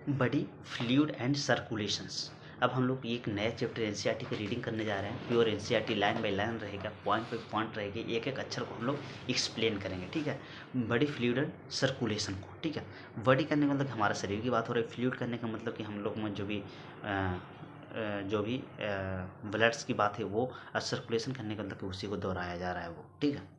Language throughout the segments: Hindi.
Body fluid and circulations. अब हम लोग एक नया चैप्टर एनसीईआरटी की रीडिंग करने जा रहे हैं। Pure NCERT line by line रहेगा, पॉइंट बाय पॉइंट रहेगी, एक एक अक्षर को हम लोग एक्सप्लेन करेंगे। ठीक है, बॉडी फ्लूइड एंड सर्कुलेशन को। ठीक है, बॉडी करने का मतलब हमारा शरीर की बात हो रही है, फ्लूइड करने का मतलब कि हम लोग में जो भी ब्लड्स की बात है वो, और सर्कुलेशन करने का मतलब कि उसी को दोहराया जा रहा है वो। ठीक है,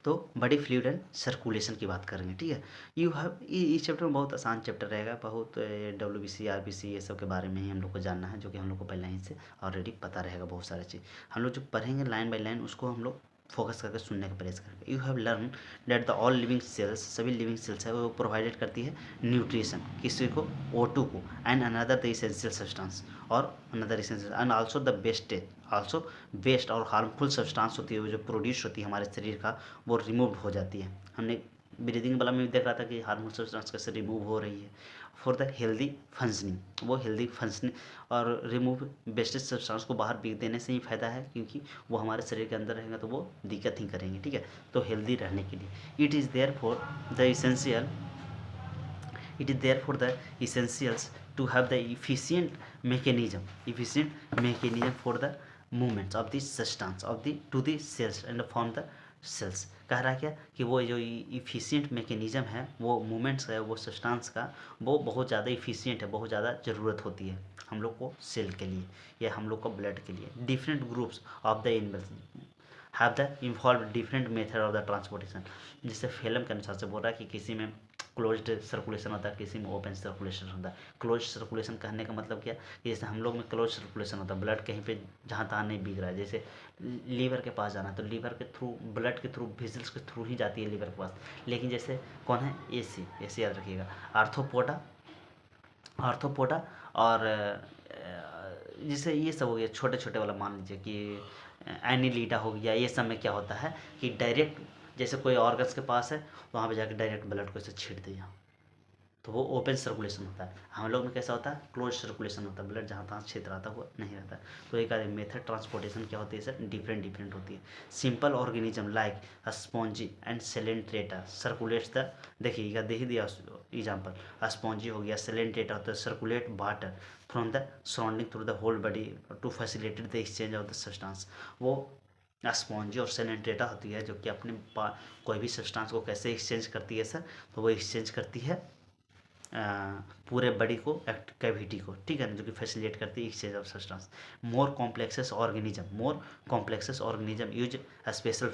तो बॉडी फ्लूइड एंड सर्कुलेशन की बात करेंगे। ठीक है, यू हैव, इस चैप्टर में बहुत आसान चैप्टर रहेगा, बहुत WBC RBC ये सब के बारे में ही हम लोग को जानना है, जो कि हम लोग को पहले ही से ऑलरेडी पता रहेगा। बहुत सारे चीज़ हम लोग जो पढ़ेंगे लाइन बाय लाइन, उसको हम लोग फोकस करके सुनने का प्रयास करेंगे। You have learn that the all living cells, सभी लिविंग सेल्स है वो प्रोवाइडेड करती है न्यूट्रिशन, किसी को O2 को, and another the essential substance, और another essential, and also the wastage, also waste और हार्मफुल सब्सटेंस होती है वो जो प्रोड्यूस होती है हमारे शरीर का, वो रिमूव हो जाती है। हमने ब्रीदिंग वाला में भी देख रहा था कि हार्मोन सब्सटेंस कैसे रिमूव हो रही है फॉर द हेल्दी फंक्शनिंग, वो हेल्दी फंक्शनिंग, और रिमूव वेस्टेज सब्सटेंस को बाहर फेंक देने से ही फ़ायदा है, क्योंकि वो हमारे शरीर के अंदर रहेगा तो वो दिक्कत ही करेंगे। ठीक है, तो हेल्दी रहने के लिए it is therefore the essential, it is therefore the essentials to have the efficient mechanism for the movements of the substance of the to the cells and from the cells। कह रहा है क्या कि वो जो इफ़िशियंट मैकेनिज़्म है, वो मूवमेंट्स है, वो सब्सटेंस का, वो बहुत ज़्यादा इफ़िशियंट है, बहुत ज़्यादा ज़रूरत होती है हम लोग को सेल के लिए या हम लोग को ब्लड के लिए। Different groups of the animals have the involve different method of the transportation. जिससे फिल्म के अनुसार से बोल रहा है कि किसी में क्लोज्ड सर्कुलेशन होता है, किसी में ओपन सर्कुलेशन होता है। क्लोज सर्कुलेशन कहने का मतलब क्या, कि जैसे हम लोग में क्लोज सर्कुलेशन होता है, ब्लड कहीं पे जहाँ तहाँ नहीं बिक रहा है, जैसे लीवर के पास जाना है तो लीवर के थ्रू, ब्लड के थ्रू, विजल्स के थ्रू ही जाती है लीवर के पास। लेकिन जैसे कौन है, AC याद रखिएगा, आर्थोपोडा, आर्थोपोडा और जैसे ये सब हो गया छोटे छोटे वाला, मान लीजिए कि एनीलिडा हो गया। ये सब में क्या होता है कि डायरेक्ट, जैसे कोई ऑर्गन्स के पास है वहाँ पे जाके डायरेक्ट ब्लड को ऐसे छीट दिया, तो वो ओपन सर्कुलेशन होता है। हम लोग में कैसा होता है, क्लोज सर्कुलेशन होता है, ब्लड जहाँ तहाँ क्षेत्र रहता है वो नहीं रहता है। तो एक मेथड ट्रांसपोर्टेशन क्या होती है सर, डिफरेंट डिफरेंट होती है। Simple organism like spongy and Coelenterata circulates the, देखिएगा दे ही दिया एग्जाम्पल, स्पॉन्जी हो गया, सेलेंट्रेटा होता है circulate water from the surrounding through the whole body to facilitate the exchange of the substance. वो स्पॉन्जी और सेलेंट्रेटा होती है जो कि अपने कोई भी सब्सटेंस को कैसे एक्सचेंज करती है सर, तो वो एक्सचेंज करती है पूरे बॉडी को, एक्ट कैविटी को। ठीक है ना, जो कि फैसिलिटेट करती है exchange of substance. More complexes organism use special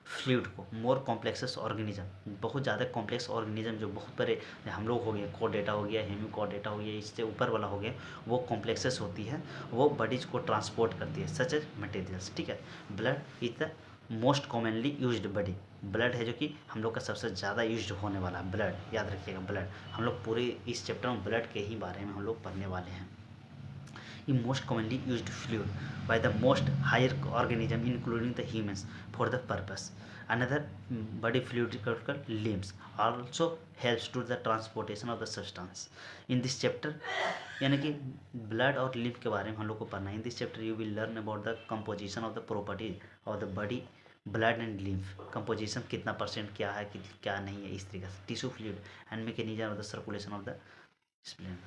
fluid को, मोर कॉम्प्लेक्सेस ऑर्गेनिज्म, बहुत ज़्यादा कॉम्प्लेक्स ऑर्गेनिज्म जो बहुत बड़े हम लोग हो गए, कोडेटा हो गया, हेमिकोडेटा हो गया, इससे ऊपर वाला हो गया, वो कॉम्प्लेक्सेस होती है, वो बॉडीज को ट्रांसपोर्ट करती है सच एज मटेरियल्स। ठीक है, blood is the most commonly used body, blood है जो कि हम लोग का सबसे ज़्यादा यूज्ड होने वाला है, ब्लड याद रखिएगा। ब्लड हम लोग पूरे इस चैप्टर में ब्लड के ही बारे में हम लोग पढ़ने वाले हैं। ये most commonly used fluid by the most higher organism including the humans for the purpose. Another body fluid called lymphs also helps to the transportation of the substance in this chapter। यानी कि ब्लड और लिम्फ के बारे में हम लोग को पढ़ना है। In this chapter you will learn about the composition of the property of the body, blood and lymph composition, कितना परसेंट क्या है कि क्या नहीं है, इस तरीके से tissue fluid and mechanism of the circulation of the explain.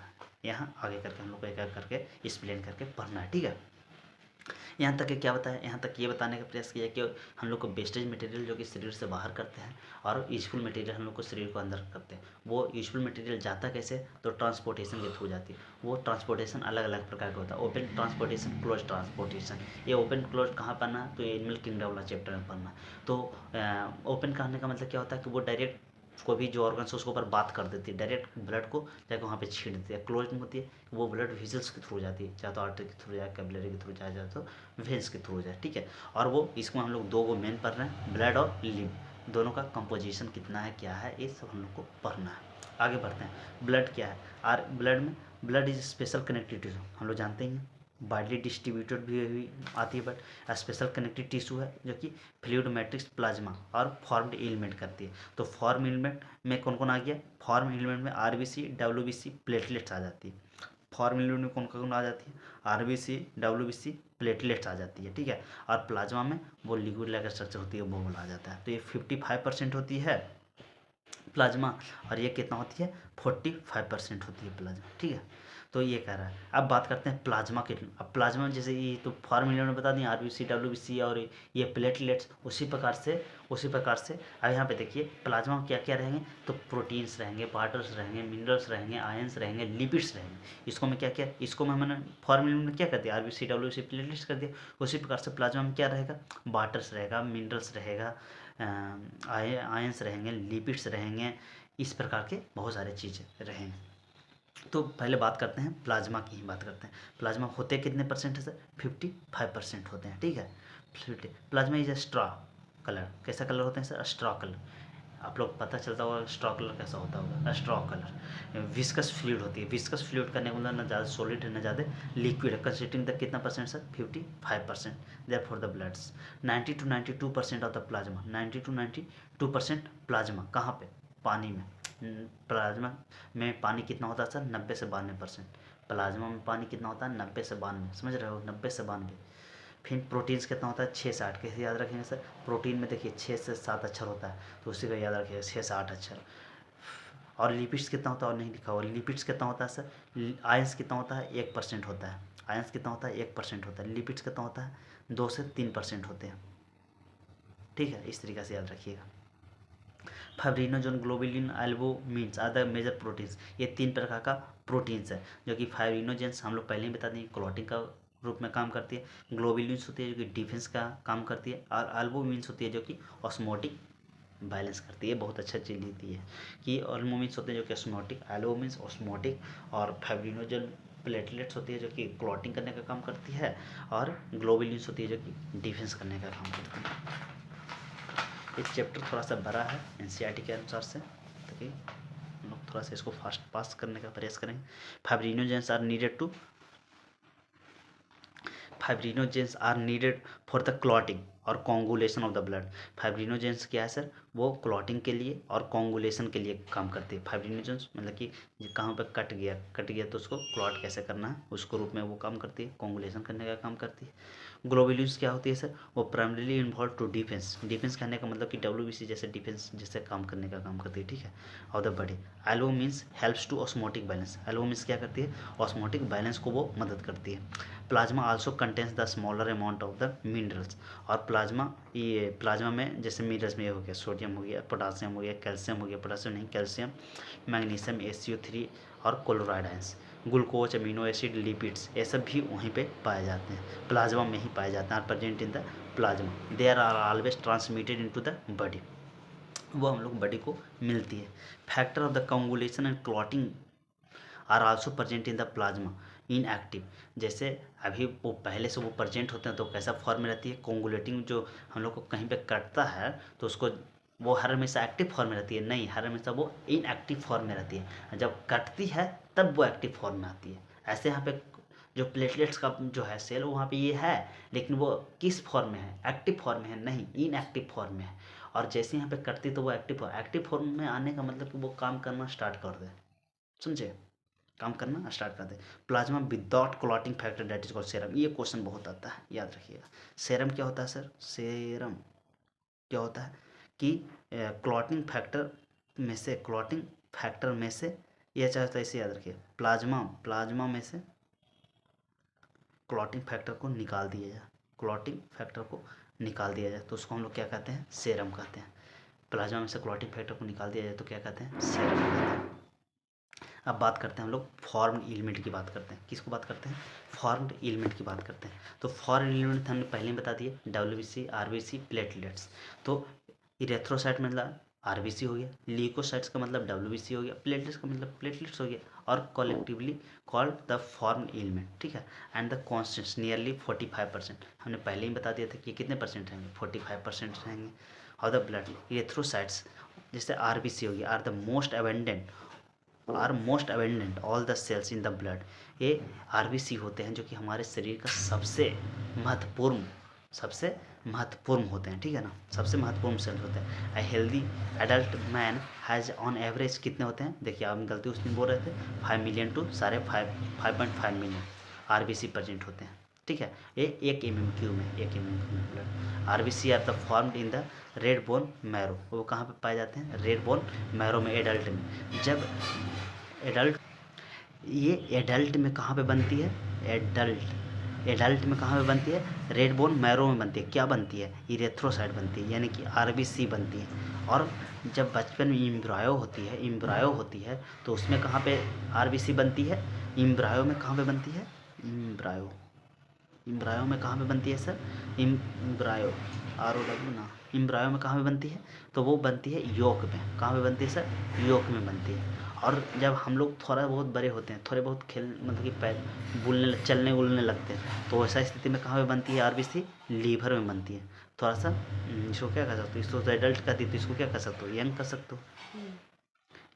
यहाँ आगे करके हम लोग को एक एक करके एक्सप्लेन करके पढ़ना है। ठीक है, यहाँ तक क्या बताया, यहाँ तक ये बताने का प्रयास किया कि हम लोग को वेस्टेज मटेरियल जो कि शरीर से बाहर करते हैं, और यूजफुल मटेरियल हम लोग को शरीर को अंदर करते हैं। वो यूजफुल मटेरियल जाता कैसे, तो ट्रांसपोर्टेशन के थ्रू जाती है। वो ट्रांसपोर्टेशन अलग अलग प्रकार का होता है, ओपन ट्रांसपोर्टेशन, क्लोज ट्रांसपोर्टेशन। ये ओपन क्लोज कहाँ पढ़ना, तो एनिमल किंगडम वाला चैप्टर में पढ़ना। तो ओपन कहने का मतलब क्या होता है कि वो डायरेक्ट कोई भी जो ऑर्गन्स है उसके ऊपर बात कर देती है, डायरेक्ट ब्लड को जाकर वहाँ पे छीड़ देती है। क्लोज में होती है वो ब्लड विजल्स के थ्रू जाती है, चाहे तो आर्टरी के थ्रू जाए, कैपिलरी के थ्रू जाए, चाहे तो वेंस के थ्रू जाए। ठीक है, और वो इसको हम लोग दो को मेन पढ़ रहे हैं, ब्लड और लिम्फ, दोनों का कंपोजिशन कितना है, क्या है, ये सब हम लोग को पढ़ना है। आगे बढ़ते हैं। ब्लड क्या है, और ब्लड में, blood is special connective tissue, हम लोग जानते ही हैं, वाइडली डिस्ट्रीब्यूटेड भी हुई आती है, बट स्पेशल कनेक्टिव टिश्यू है जो कि फ्लूइड मैट्रिक्स प्लाज्मा और फॉर्म्ड एलिमेंट करती है। तो फॉर्म एलिमेंट में कौन कौन आ गया, फॉर्म एलिमेंट में RBC WBC प्लेटलेट्स आ जाती है। फॉर्म एलिमेंट में कौन कौन आ जाती है, RBC WBC प्लेटलेट्स आ जाती है। ठीक है, और प्लाज्मा में वो लिक्विड लाइक स्ट्रक्चर होती है, वो आ जाता है। तो ये 55% होती है प्लाज्मा, और ये कितना होती है 45% होती है प्लाज्मा, ठीक है। तो ये कह रहा है। अब बात करते हैं प्लाज्मा के। अब प्लाज्मा में जैसे ये तो फॉर्मूला में बता दिए, आरबीसी डब्ल्यूबीसी और ये प्लेटलेट्स, उसी प्रकार से अब यहाँ पे देखिए प्लाज्मा में क्या क्या रहेंगे, तो प्रोटीन्स रहेंगे, वाटर्स रहेंगे, मिनरल्स रहेंगे, आयंस रहेंगे, लिपिड्स रहेंगे। इसको मैं क्या क्या इसको मैंने फॉर्मूला में क्या कर दिया, आरबीसी डब्ल्यूबीसी प्लेटलेट्स कर दिया। उसी प्रकार से प्लाज्मा में क्या रहेगा, वाटर्स रहेगा, मिनरल्स रहेगा, आयंस रहेंगे, लिपिड्स रहेंगे, इस प्रकार के बहुत सारे चीज़ें रहेंगे। तो पहले बात करते हैं प्लाज्मा की ही बात करते हैं। प्लाज्मा होते कितने परसेंट है सर, 55% होते हैं, ठीक है। 50 प्लाज्मा इज स्ट्रॉ कलर, कैसा कलर होते हैं सर, स्ट्रॉ कलर। आप लोग पता चलता होगा स्ट्रॉ कलर कैसा होता होगा, स्ट्रॉ कलर। विस्कस फ्लूइड होती है, विस्कस फ्लूइड करने का मतलब ना ज़्यादा सॉलिड है ना ज़्यादा लिक्विड है, कंसिस्टिंग द कितना percent sir, 55%। Therefore the bloods 90 to 92% of the plasma, 90 to 92% plasma कहाँ पे, पानी में। प्लाज्मा में पानी कितना होता है सर, 90 से 92%। प्लाज्मा में पानी कितना होता है, 90 से 92, समझ रहे हो, 90 से 92। फिर प्रोटीन्स कितना होता है, 6 से 8। कैसे याद रखेंगे सर, प्रोटीन में देखिए 6 से 7 अक्षर होता है, तो उसी का याद रखिएगा 6 से 8 अक्षर। और लिपिड्स कितना होता है, और नहीं लिखा हुआ, लिपिड्स कितना होता है सर, आयंस कितना होता है, 1% होता है। आयंस कितना होता है, 1% होता है। लिपिड्स कितना होता है, 2 से 3% होते हैं, ठीक है। इस तरीके से याद रखिएगा। Fibrinogen, globulin, albumins are the major proteins. ये 3 प्रकार का प्रोटीन्स है, जो कि फाइब्रिनोजेंस हम लोग पहले ही बता दें क्लॉटिंग का रूप में काम करती है। ग्लोबुलिन्स होती है जो कि डिफेंस का काम करती है, और एल्बुमिन्स होती है जो कि ऑस्मोटिक बैलेंस करती है। बहुत अच्छा चीज़ लेती है कि एल्बुमिन्स होते हैं जो कि ऑस्मोटिक, एल्बुमिन्स ऑस्मोटिक, और फाइब्रिनोजन प्लेटलेट्स होती है जो कि क्लॉटिंग करने का काम करती है, और ग्लोबुलिन्स होती है जो कि डिफेंस करने का काम करती है। ये चैप्टर थोड़ा सा बड़ा है एनसीईआरटी के अनुसार से, ताकि हम लोग थोड़ा सा इसको फास्ट पास करने का प्रयास करेंगे। Fibrinogens are needed for the clotting और coagulation of the blood. Fibrinogens क्या है सर, वो क्लॉटिंग के लिए और कोंगुलेशन के लिए काम करती है। फाइब्रिनोजेंस मतलब कि कहाँ पर कट गया तो उसको क्लॉट कैसे करना है, उसको रूप में वो काम करती है, कोंगुलेशन करने का काम करती है। ग्लोबुलिन्स क्या होती है सर, वो प्राइमरीली इन्वॉल्व टू डिफेंस करने का मतलब कि डब्ल्यूबीसी जैसे डिफेंस जैसे काम करने का काम करती है, ठीक है, of the body. Albumins helps to osmotic balance, albumins क्या करती है, ऑस्मोटिक बैलेंस को वो मदद करती है। Plasma also contains the smaller amount of the minerals, और प्लाज्मा में जैसे मिनरल्स में ये हो गया, सोडियम हो गया, पोटासियम हो गया, कैल्शियम हो गया, पोटासियम नहीं कैल्शियम, मैग्नीशियम, SiO3 और chloride ions, glucose, amino acid, lipids, ये सब भी वहीं पे पाए जाते हैं, प्लाज्मा में ही पाए जाते हैं, present in the plasma. They are always transmitted into the body, वो हम लोग बॉडी को मिलती है। Factor of the coagulation and clotting are also present in the plasma inactive. जैसे अभी वो पहले से वो प्रेजेंट होते हैं तो कैसा फॉर्म में रहती है, कोंगुलेटिंग जो हम लोग को कहीं पे कटता है तो उसको वो हर हमेशा एक्टिव फॉर्म में रहती है, नहीं, हर हमेशा वो इनएक्टिव फॉर्म में रहती है। जब कटती है तब वो एक्टिव फॉर्म में आती है। ऐसे यहाँ पे जो प्लेटलेट्स का जो है सेल वहाँ पे ये है, लेकिन वो किस फॉर्म में है, एक्टिव फॉर्म में है, नहीं, इनएक्टिव फॉर्म में है। और जैसे यहाँ पे कटती तो वो एक्टिव फॉर्म में आने का मतलब कि वो काम करना स्टार्ट कर दे, समझे, काम करना स्टार्ट कर दे। Plasma without clotting factor that is called serum. ये क्वेश्चन बहुत आता है, याद रखिएगा। सेरम क्या होता है सर, सेरम क्या होता है कि क्लॉटिंग फैक्टर में से ये चाहता है, इसे याद रखिए, प्लाज्मा में से क्लॉटिंग फैक्टर को निकाल दिया जाए, क्लॉटिंग फैक्टर को निकाल दिया जाए तो उसको हम लोग क्या कहते हैं, सेरम कहते हैं। प्लाज्मा में से क्लॉटिंग फैक्टर को निकाल दिया जाए तो क्या कहते हैं, सेरम कहते हैं। अब बात करते हैं हम लोग फॉर्म्ड एलिमेंट की बात करते हैं, किसको बात करते हैं, फॉर्म्ड एलिमेंट की बात करते हैं। तो फॉर्म्ड एलिमेंट हमने पहले ही बता दिए, डब्ल्यूबीसी, आरबीसी, प्लेटलेट्स। तो इरेथ्रोसाइट मतलब आरबीसी हो गया, ल्यूकोसाइट्स का मतलब डब्ल्यूबीसी हो गया, प्लेटलेट्स का मतलब प्लेटलेट्स हो गया, और collectively called the formed element, ठीक है। एंड द कॉन्स्टेंट्स नियरली 45%, हमने पहले ही बता दिया था कि कितने परसेंट रहेंगे, 45% रहेंगे। और द ब्लड इरेथ्रोसाइट्स जैसे आरबीसी हो गया, are most abundant all the cells in the blood. ये आरबीसी होते हैं जो कि हमारे शरीर का सबसे महत्वपूर्ण होते हैं, ठीक है ना, सबसे महत्वपूर्ण सेल होते हैं। A healthy adult man has on average कितने होते हैं, देखिए आप गलती उस दिन बोल रहे थे 5 million to 5.5 million RBC present होते हैं, ठीक। ठीक है। ये 1 mm³ में 1 mm³ blood. RBC are the formed in the red bone marrow. वो कहाँ पे पाए जाते हैं? रेड बोन मैरो में, एडल्ट में। जब एडल्ट, ये एडल्ट में कहाँ पे बनती है? एडल्ट में कहाँ पे बनती है? रेड बोन मैरो में बनती है। क्या बनती है? इरेथ्रोसाइट बनती है, यानी कि आरबीसी बनती है। और जब बचपन में इम्ब्रायो होती है तो उसमें कहाँ पे आरबीसी बनती है? इम्ब्रायो में कहाँ पे बनती है? इम्ब्रायो में कहाँ पे बनती है सर? इम्ब्रायो, ROW ना, इम्ब्रायो में कहाँ पे बनती है? तो वो बनती है योक में। कहाँ पे बनती है सर? योक में बनती है। और जब हम लोग थोड़ा बहुत बड़े होते हैं, थोड़े बहुत खेल मतलब कि पैर चलने उलने लगते हैं, तो ऐसा स्थिति में कहाँ पे बनती है आरबीसी? लीवर में बनती है। थोड़ा सा इसको क्या कर सकते हो? इसको तो एडल्ट कहती है, तो इसको क्या कर सकते हो? यंग कर सकते हो।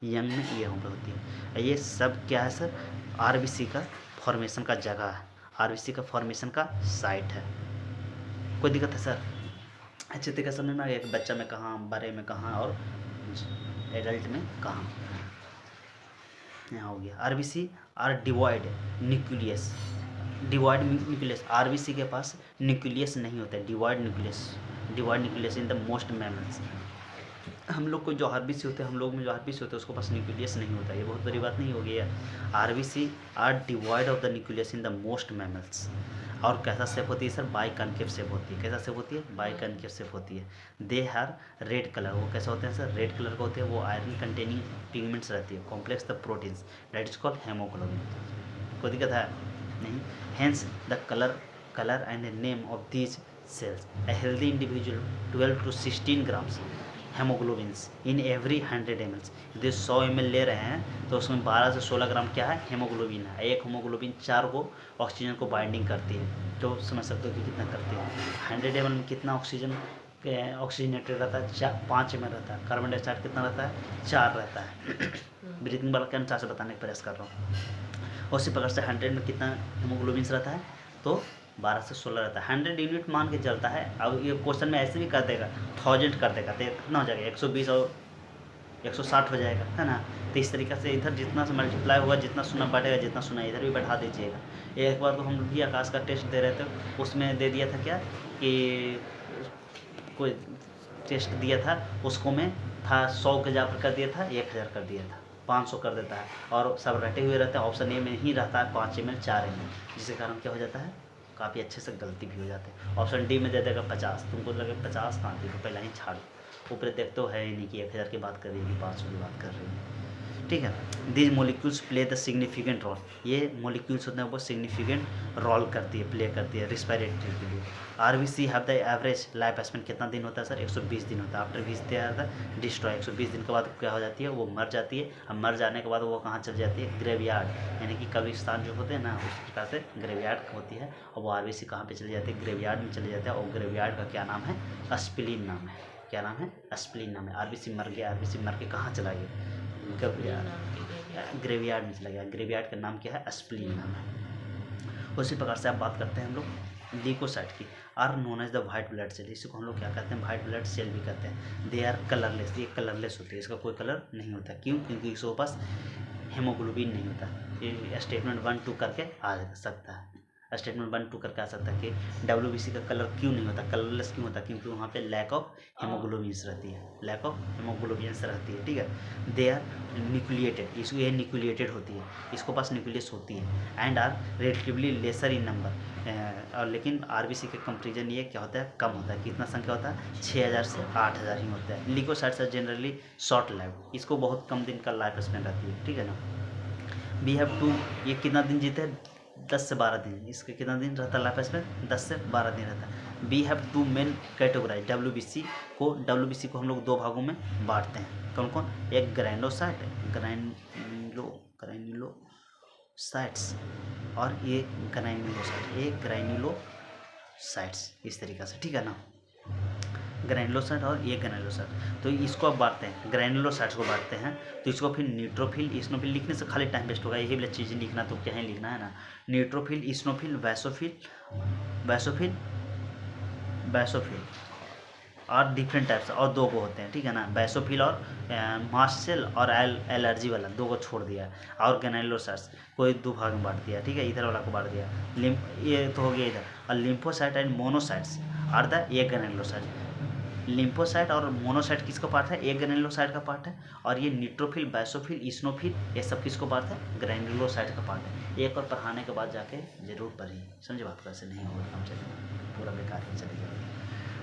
यंग में ये यहाँ पे होती है। ये सब क्या है सर? आरबीसी का फॉर्मेशन का जगह है, आरबीसी का फॉर्मेशन का साइट है। कोई दिक्कत है सर? अच्छे तरीके समझ में आ गया कि बच्चा में कहाँ, बड़े में कहाँ और एडल्ट में कहाँ। यहाँ हो गया। RBC are devoid nucleus. Devoid nucleus, RBC के पास न्यूक्लियस नहीं होता है। Devoid nucleus in the most mammals. हम लोग को जो आरबीसी होते हैं, हम लोग में जो आरबीसी होते हैं उसके पास न्यूक्लियस नहीं होता। ये बहुत बड़ी बात नहीं हो गई है। RBC are devoid of the nucleus in the most mammals. और कैसा शेप होती है सर? बाई कनकेव शेप होती है। कैसा शेप होती है? बाई कनकेव शेप होती है। They have read colour. वो कैसे होते हैं सर? रेड कलर का होते हैं। वो आयरन कंटेनिंग पिगमेंट्स रहती है, complex the proteins that is called haemoglobin. कोई दिक्कत है? नहीं। Hence the colour and name of these cells. A healthy individual 12 to 16 grams haemoglobins in every 100 ml। यदि 100 ml ले रहे हैं तो उसमें 12 से 16 ग्राम क्या है? हेमोग्लोबिन है। एक हेमोग्लोबिन 4 को ऑक्सीजन को बाइंडिंग करती है। तो समझ सकते हो कि कितना करती है। 100 ml में कितना ऑक्सीजनेटेड रहता है? 5 ml रहता है। कार्बन डाइऑक्साइड कितना रहता है? 4 रहता है। ब्रीथिंग वाला के अनुसार से बताने का प्रयास कर रहा हूँ। उसी प्रकार से 100 में कितना हेमोग्लोबिन्स रहता है? तो 12 से 16 रहता है। 100 यूनिट मान के चलता है। अब ये क्वेश्चन में ऐसे भी कर देगा, 1000 कर देगा, तो कितना हो जाएगा? 120 और 160 हो जाएगा, है ना। तो इस तरीके से इधर जितना से मल्टीप्लाई होगा, जितना सुना बढ़ेगा, जितना सुना इधर भी बढ़ा दीजिएगा। एक बार तो हम भी आकाश का टेस्ट दे रहे थे, उसमें दे दिया था क्या कि कोई टेस्ट दिया था, उसको में था 100 के जगह पर कर दिया था 1000 कर दिया था, 500 कर देता है। और सब रटे हुए रहते हैं। ऑप्शन ए में ही रहता है 5 ml 4 ml, जिसके कारण क्या हो जाता है? काफ़ी अच्छे से गलती भी हो जाती है। ऑप्शन डी में दे देगा 50, तुमको लगे 50 कहाँ थी, तो पहले ही छाड़ ऊपर देखते हो है ही नहीं कि 1000 की बात कर रही है कि 500 की बात कर रही है। ठीक है। These molecules play the significant role. ये मोलिक्यूल्स होते हैं वो सिग्निफिकेंट रोल करती है, प्ले करती है रिस्पायरेटरी के लिए। RBC have the average life span कितना दिन होता है सर? 120 दिन होता है। After 20 they are the destroy. 120 दिन के बाद क्या हो जाती है? वो मर जाती है। अब मर जाने के बाद वो कहाँ चल जाती है? ग्रेवयार्ड, यानी कि कब्रिस्तान जो होते हैं ना, उस प्रकार से ग्रेवयार्ड होती है। और वो आरबीसी कहाँ पे चली जाती है? ग्रेवयार्ड में चले जाते हैं। और ग्रेवयार्ड का क्या नाम है? अस्प्लिन नाम है। क्या नाम है? अस्प्लिन नाम है। आरबीसी मर गया, आरबीसी मर के कहाँ चला गया? ग्रेवयार्ड में चला गया। ग्रेवयार्ड का नाम क्या है? अस्प्लिन नाम है। उसी प्रकार से आप बात करते हैं हम लोग ल्यूकोसाइट की। Are known as the white blood cell. इसको हम लोग क्या कहते हैं? वाइट ब्लड सेल भी कहते हैं। They are colourless. ये कलरलेस होती है, इसका कोई कलर नहीं होता। क्यों? क्योंकि इसके पास हेमोग्लोबिन नहीं होता। ये स्टेटमेंट 1 2 करके आ सकता है। स्टेटमेंट 1 2 करके आ सकता है कि डब्ल्यूबीसी का कलर क्यों नहीं होता, कलरलेस क्यों होता? क्योंकि वहाँ पे लैक ऑफ हेमोग्लोबिन्स रहती है, लैक ऑफ हेमोग्लोबिन्स रहती है। ठीक है। They are nucleated. इसको ये न्यूक्लिएटेड होती है, इसको पास न्यूक्लियस होती है। And are relatively lesser in number. और लेकिन आरबीसी के कंपेरिजन ये क्या होता है? कम होता है। कितना संख्या होता है? 6000 से 8000 ही होता है। Leucocytes are generally short life. इसको बहुत कम दिन का लाइफ स्पेन रहती है। ठीक है ना। वी हैव टू, ये कितना दिन जीते हैं? 10 से 12 दिन। इसके कितना दिन रहता है लाइफ स्पेन? 10 से 12 दिन रहता है। We have two main categorise WBC को हम लोग 2 भागों में बांटते हैं। कौन कौन? एक ग्रैनुलोसाइट, ग्रैनुलोसाइट्स, और ये ग्रैनुलोसाइट्स, इस तरीक़े से। ठीक है ना। ग्रैनुलोसाइट और ये ग्रैनुलोसाइट, तो इसको अब बांटते हैं, ग्रैनुलोसाइट्स को बांटते हैं। तो इसको फिर न्यूट्रोफिल, इस्नोफिल लिखने से खाली टाइम वेस्ट होगा। यही वाला चीज़ें लिखना तो क्या है लिखना है ना। न्यूट्रोफिल, इस्नोफिल, वैसोफिल, और डिफरेंट टाइप्स और 2 को होते हैं, ठीक है ना, बेसोफिल और मास्ट सेल और एलर्जी वाला 2 को छोड़ दिया। और ग्रैन्युलोसाइट्स कोई 2 भाग में बांट दिया, ठीक है, इधर वाला को बांट दिया। ये तो हो गया इधर। और lymphocyte and monocytes are the agranulocyte. Lymphocyte और मोनोसाइट किसका पार्ट है? एक ग्रैन्युलोसाइट का पार्ट है। और ये न्यूट्रोफिल, बेसोफिल, इस्नोफिल ये सब किसको पार्ट है? ग्रैन्युलोसाइट का पार्ट है। एक और पढ़ाने के बाद जाके जरूर पढ़िए, समझे बात को, ऐसे नहीं होगा काम चलेगा, पूरा बेकार ही चलेगा।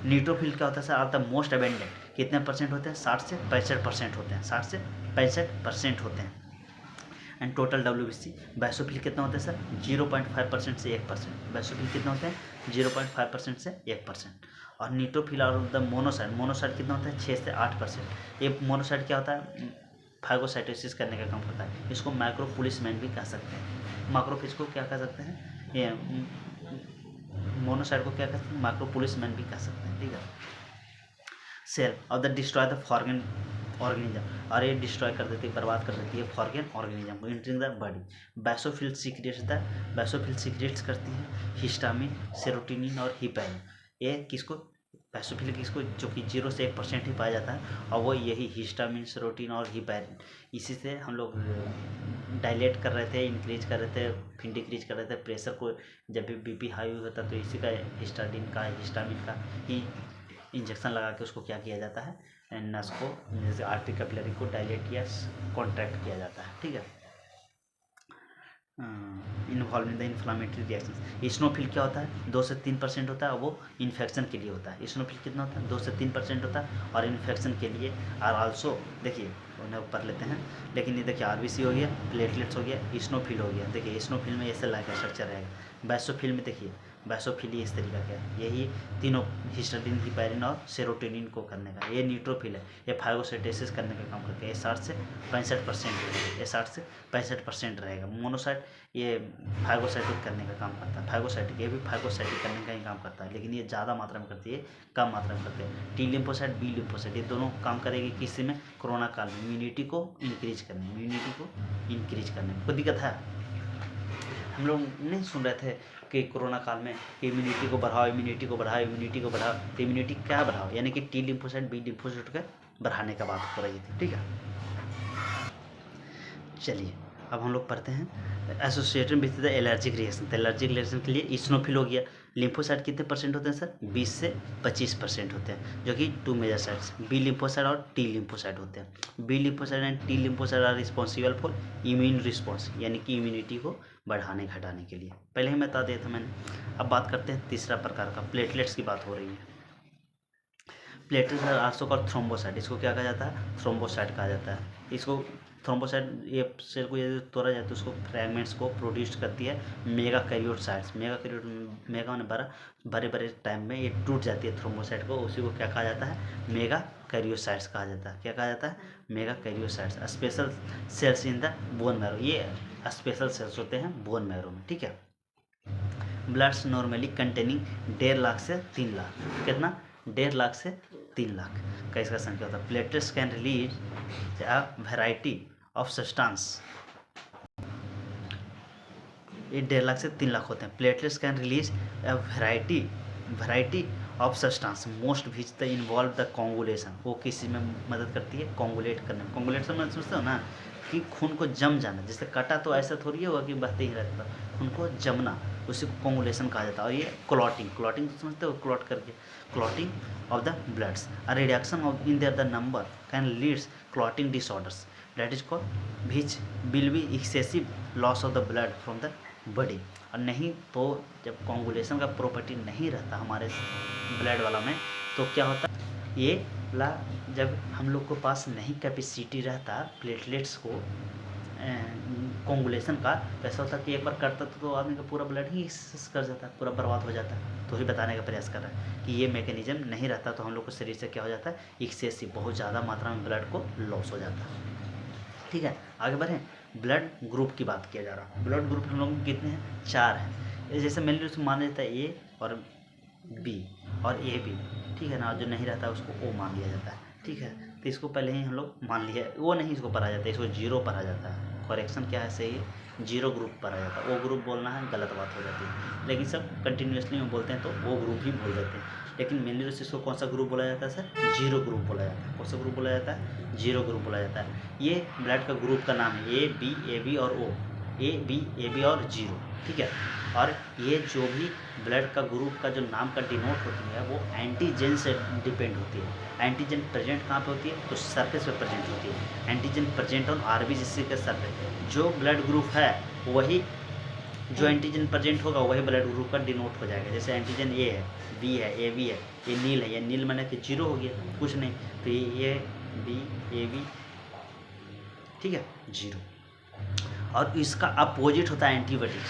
न्यूट्रोफिल क्या होता है sir? Are the most abundant. कितने परसेंट होते हैं? 60 से 65% होते हैं, 60 से 65% होते हैं। And total WBC। बेसोफिल कितना होता है सर? 0.5% से 1%। बेसोफिल कितना होते हैं? 0.5% से 1%। और न्यूट्रोफिल और द मोनोसाइट, मोनोसाइट कितना होता है? 6 से 8%। ये मोनोसाइट क्या होता है? फाइगोसाइटोसिस करने का काम करता है। इसको माइक्रो पुलिसमैन भी कह सकते हैं। माइक्रोफिज को क्या कह सकते हैं? ये मोनोसाइट को क्या कहते हैं? माइक्रो पुलिसमैन भी कह सकते हैं, ठीक है। सेल और the destroy the foreign organism, और ये डिस्ट्रॉय कर देती है, बर्बाद कर देती है फॉरेन ऑर्गेनिज्म को entering the body. Basophil secretes करती है हिस्टामिन, सेरोटोनिन और हिपैरिन। ये किसको? बेसोफिल किसको? जो कि 0 से 1% ही पाया जाता है, और वो यही हिस्टामिन, सेरोटोनिन और हिपैरिन। इसी से हम लोग डायलेट कर रहे थे, इंक्रीज कर रहे थे, फिर डिक्रीज कर रहे थे प्रेशर को। जब भी BP हाई होता है तो इसी का हिस्टामिन का ही इंजेक्शन लगा के उसको क्या किया जाता है? नस को, जैसे आर्टरी कैपिलरी को डायलेट या कॉन्ट्रैक्ट किया जाता है, ठीक है। Involve in the inflammatory reaction. Eosinophil क्या होता है? 2 से 3% होता है, वो इन्फेक्शन के लिए होता है। इस्नोफिल कितना होता है? 2 से 3% होता है, और इन्फेक्शन के लिए। और आल्सो देखिए उन्हें पढ़ लेते हैं, लेकिन ये देखिए RBC हो गया, प्लेटलेट्स हो गया, इस्नोफिल हो गया। देखिए इस्नोफिल में ऐसे लाइक स्ट्रक्चर रहेगा। बेसोफिल में देखिए, बेसोफिल इस तरीका का है, यही तीनों हिस्टामिन, हिपैरिन और सेरोटोनिन को करने का। ये न्यूट्रोफिल है, ये फाइगोसाइटोसिस करने का काम करता है। ये 60 से 65% रहेगा, ये 60 से 65% रहेगा। मोनोसाइट ये फाइगोसाइटिक करने का काम करता है, फाइगोसाइटिक, ये भी फाइगोसाइटिक करने का ही काम करता है, लेकिन ये ज़्यादा मात्रा में करती है, कम मात्रा में करते हैं। T लिम्फोसाइट, B लिम्फोसाइट, ये दोनों काम करेगी किसी में? कोरोना काल में इम्यूनिटी को इंक्रीज करने, कोई दिक्कत है? हम लोग नहीं सुन रहे थे कि कोरोना काल में इम्यूनिटी को बढ़ाओ, इम्यूनिटी को बढ़ाओ, इम्यूनिटी को बढ़ाओ। तो इम्यूनिटी क्या बढ़ाओ? यानी कि T लिम्फोसाइट, B लिम्फोसाइट के बढ़ाने का बात हो रही थी, ठीक है। चलिए अब हम लोग पढ़ते हैं associated with the allergic reaction. तो एलर्जिक रिएक्शन के लिए इस्नोफिल हो गया। लिम्फोसाइट कितने % होते हैं सर? 20 से 25% होते हैं, जो कि 2 मेजर साइट्स B लिम्फोसाइट और T लिम्फोसाइट होते हैं। B lymphocyte and T lymphocyte are responsible for immune response, यानी कि इम्यूनिटी को बढ़ाने घटाने के लिए। पहले ही बता दिया था मैंने। अब बात करते हैं तीसरा प्रकार का, प्लेटलेट्स की बात हो रही है। Platelets are also called thrombocyte. इसको क्या कहा जाता है? थ्रोम्बोसाइट कहा जाता है। इसको थ्रोम्बोसाइट, ये सेल को यदि तोड़ा जाए तो उसको फ्रैगमेंट्स को प्रोड्यूस करती है मेगा कैरियोसाइट्स। मेगा माने बड़े बड़े टाइम में ये टूट जाती है थ्रोम्बोसाइट को, उसी को क्या कहा जाता है? मेगा कैरियोसाइट्स कहा जाता है। क्या कहा जाता है? Mega karyocytes. Special cells in the bone marrow, ये स्पेशल सेल्स होते हैं बोन मैरो में, ठीक है। ब्लड्स नॉर्मली कंटेनिंग 1.5 लाख से 3 लाख। कितना? 1.5 लाख से 3 लाख का इसका संख्या होता है। Platelets can release a variety of substance. ये 1.5 लाख से 3 लाख होते हैं। Platelets can release a variety of substance most which the involve the coagulation. वो किसी में मदद करती है? कोंगुलेट करने में। कोंगुलेशन में समझते हो ना, कि खून को जम जाना। जैसे कटा तो ऐसा थोड़ी होगा कि बहते ही रहता, खून को जमना, उसी को कोंगुलेशन कहा जाता है। और ये क्लॉटिंग तो समझते हो, क्लॉट करके, clotting of the bloods. A reduction of in their the number can leads clotting disorders that is called which will be excessive loss of the blood from the body. और नहीं तो जब कोंगुलेशन का प्रॉपर्टी नहीं रहता हमारे ब्लड वाला में, तो क्या होता है? ये जब हम लोग के पास नहीं कैपेसिटी रहता प्लेटलेट्स को कोंगुलेशन का, तो ऐसा होता कि एक बार करता तो आदमी का पूरा ब्लड ही कर जाता, पूरा बर्बाद हो जाता। तो ही बताने का प्रयास कर रहा है कि ये मैकेनिज्म नहीं रहता तो हम लोग को शरीर से क्या हो जाता है? एक्सेसिव, बहुत ज़्यादा मात्रा में ब्लड को लॉस हो जाता है, ठीक है। आगे बढ़ें। ब्लड ग्रुप की बात किया जा रहा है। ब्लड ग्रुप हम लोग कितने हैं? 4 हैं। जैसे मेनली उसमें माना जाता है A और B और AB, ठीक है ना। जो नहीं रहता उसको O मान लिया जाता है, ठीक है। तो इसको पहले ही हम लोग मान लिया, वो नहीं इसको पढ़ा जाता है, इसको 0 पढ़ा जाता है। करेक्शन क्या है? सही, 0 ग्रुप पढ़ा जाता है। O ग्रुप बोलना है, गलत बात हो जाती है, लेकिन सब कंटिन्यूसली में बोलते हैं तो O ग्रुप ही बोल देते हैं। लेकिन मेनली इसको कौन सा ग्रुप बोला जाता है सर? जीरो ग्रुप बोला जाता है। कौन सा ग्रुप बोला जाता है? जीरो ग्रुप बोला जाता है। ये ब्लड का ग्रुप का नाम है ए बी और ओ, ए बी और जीरो, ठीक है। और ये जो भी ब्लड का ग्रुप का जो नाम का डिनोट होती है वो एंटीजन से डिपेंड होती है। एंटीजन प्रेजेंट कहाँ पे होती है? तो सरफेस पे प्रेजेंट होती है। एंटीजन प्रेजेंट ऑन आरबीसी के सरफेस। जो ब्लड ग्रुप है वही, जो एंटीजन प्रेजेंट होगा वही ब्लड ग्रुप का डिनोट हो जाएगा। जैसे एंटीजन ए है, बी है, ए बी है, ये नील है, ये नील माने कि जीरो हो गया, कुछ नहीं, तो ये बी ए बी, ठीक है, जीरो। और इसका अपोजिट होता है एंटीबॉडीज।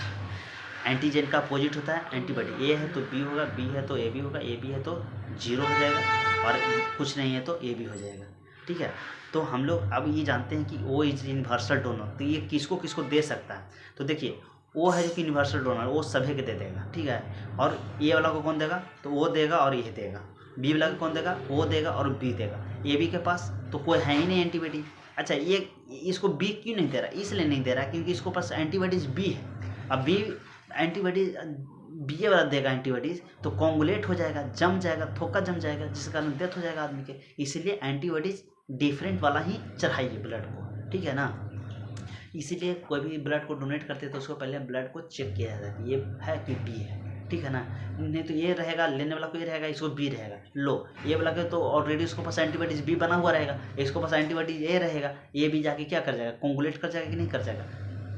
एंटीजन का अपोजिट होता है एंटीबॉडी। ए है तो बी होगा, बी है तो ए बी होगा, ए बी है तो जीरो हो जाएगा, और कुछ नहीं है तो ए बी हो जाएगा, ठीक है। तो हम लोग अब ये जानते हैं कि ओ इज यूनिवर्सल डोनर, तो ये किसको किसको दे सकता है? तो देखिए ओ है जो कि यूनिवर्सल डोनर, वो सभी के दे देगा, ठीक है। और ए वाला को कौन देगा? तो वो देगा और ये देगा। बी वाला को कौन देगा? वो देगा और बी देगा। ए बी के पास तो कोई है ही नहीं एंटीबॉडी। अच्छा, ये इसको बी क्यों नहीं दे रहा? इसलिए नहीं दे रहा क्योंकि इसको पास एंटीबॉडीज बी है। अब बी एंटीबॉडीज बी वाला देगा एंटीबॉडीज, तो कॉन्गुलेट हो जाएगा, जम जाएगा, थोका जम जाएगा, जिस कारण डेथ हो जाएगा आदमी के। इसीलिए एंटीबॉडीज डिफरेंट वाला ही चढ़ाइए ब्लड को, ठीक है ना। इसीलिए कोई भी ब्लड को डोनेट करते हैं तो उसको पहले ब्लड को चेक किया जाता है, ये है कि बी है, ठीक है ना। नहीं तो ये रहेगा, लेने वाला को ये रहेगा, इसको बी रहेगा। लो ये वाला के तो ऑलरेडी उसको पास एंटीबॉडीज बी बना हुआ रहेगा, इसको पास एंटीबॉडीज ए रहेगा, ये भी जाके क्या कर जाएगा? कॉन्गुलेट कर जाएगा कि नहीं कर जाएगा?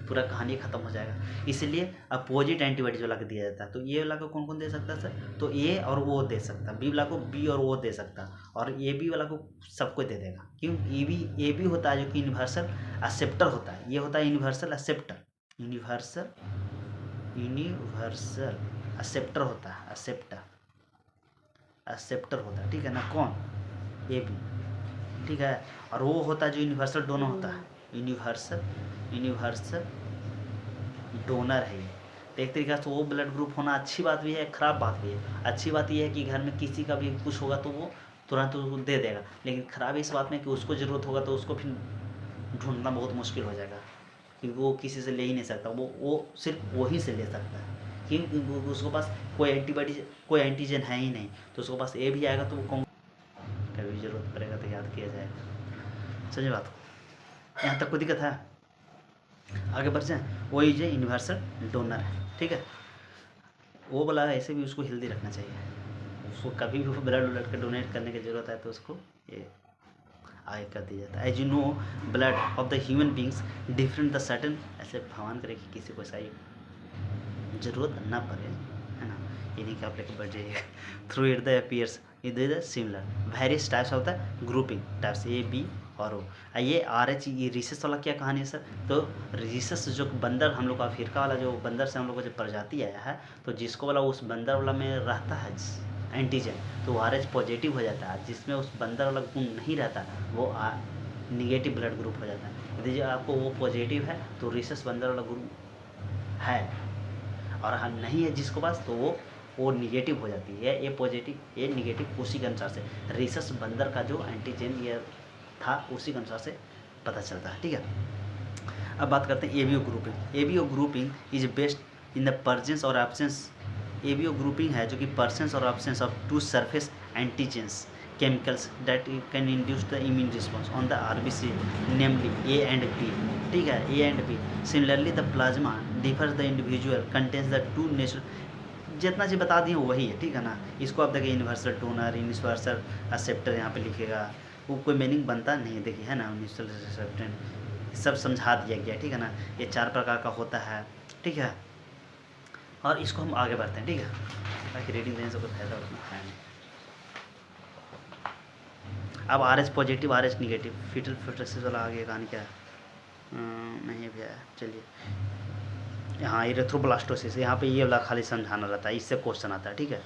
पूरा कहानी खत्म हो जाएगा। इसलिए अपोजिट एंटीबॉडीज वाला को दिया जाता है। तो ये वाला को कौन कौन दे सकता है सर? तो ए और वो दे सकता है, बी वाला को बी और वो दे सकता है, और ए बी वाला को सबको दे देगा। क्यों? ए बी होता है जो कि यूनिवर्सल एक्सेप्टर होता है, ये होता है यूनिवर्सल एक्सेप्टर, यूनिवर्सल एक्सेप्टर होता है, एक्सेप्टर होता है, ठीक है ना। कौन? ए बी, ठीक है। और वो होता है जो यूनिवर्सल डोनर होता है, यूनिवर्सल डोनर है ये। तो एक तरीके से वो ब्लड ग्रुप होना अच्छी बात भी है, खराब बात भी है। अच्छी बात ये है कि घर में किसी का भी कुछ होगा तो वो तुरंत उसको दे देगा, लेकिन खराब इस बात में कि उसको ज़रूरत होगा तो उसको फिर ढूंढना बहुत मुश्किल हो जाएगा, क्योंकि वो किसी से ले ही नहीं सकता, वो सिर्फ वही से ले सकता है। क्योंकि उसके पास कोई एंटीजन है ही नहीं, तो उसके पास ए भी आएगा तो वो कभी ज़रूरत पड़ेगा तो याद किया जाएगा। समझे बात को? यहाँ तक कोई दिक्कत है? आगे बढ़ जाए। वो इज ए यूनिवर्सल डोनर है, ठीक है। वो बोला ऐसे भी उसको हेल्दी रखना चाहिए, उसको कभी भी ब्लड का डोनेट करने की ज़रूरत है तो उसको ये आगे कर दिया जाता है। As you know blood of the human beings different the certain, ऐसे भगवान करे कि किसी को ऐसा ज़रूरत ना पड़े, है ना। ये नहीं कि आप लेकर बढ़ जाइएगा। Through it the appears it is similar various types of the grouping types A B और ओ। ये आर एच, ये रिसेस वाला क्या कहानी है सर? तो रिसेस जो बंदर हम लोग का अफ्रीका वाला जो बंदर से हम लोग का जो प्रजाति आया है, तो जिसको वाला उस बंदर वाला में रहता है एंटीजन, तो वो आर एच पॉजिटिव हो जाता है। जिसमें उस बंदर वाला गुण नहीं रहता वो निगेटिव ब्लड ग्रुप हो जाता है। यदि आपको वो पॉजिटिव है तो रिसेस बंदर वाला ग्रुप है, और हम नहीं है जिसको पास तो वो निगेटिव हो जाती है। ये पॉजिटिव ये निगेटिव उसी के अनुसार से रिसेस बंदर का जो एंटीजन ये था उसी के अनुसार से पता चलता है, ठीक है। अब बात करते हैं ABO grouping. ABO grouping is based in the presence और एब्सेंस। एबीओ ग्रुपिंग है जो कि परसेंस और absence of two surface antigens chemicals that can induce the immune response on the RBC namely A and B, ठीक है, A and B. Similarly the plasma differs the individual contains the two natural. जितना चीज़ बता दिए वही है, ठीक है ना। इसको आप देखिए यूनिवर्सल डोनर, यूनिवर्सल एक्सेप्टर यहाँ पे लिखेगा, वो कोई मीनिंग बनता नहीं है, देखिए है ना। यूनिवर्सल एक्सेप्टेंट सब समझा दिया गया, ठीक है ना। ये 4 प्रकार का होता है, ठीक है। और इसको हम आगे बढ़ते हैं, ठीक है, ताकि रीडिंग देने से कोई फायदा उतना है नहीं। अब R H positive R H negative foetal fetalis वाला आगे कहानी क्या है? नहीं भैया चलिए, हाँ इरेथ्रोब्लास्टोसिस, यहाँ पे ये वाला खाली समझाना रहता है, इससे क्वेश्चन आता है, ठीक है।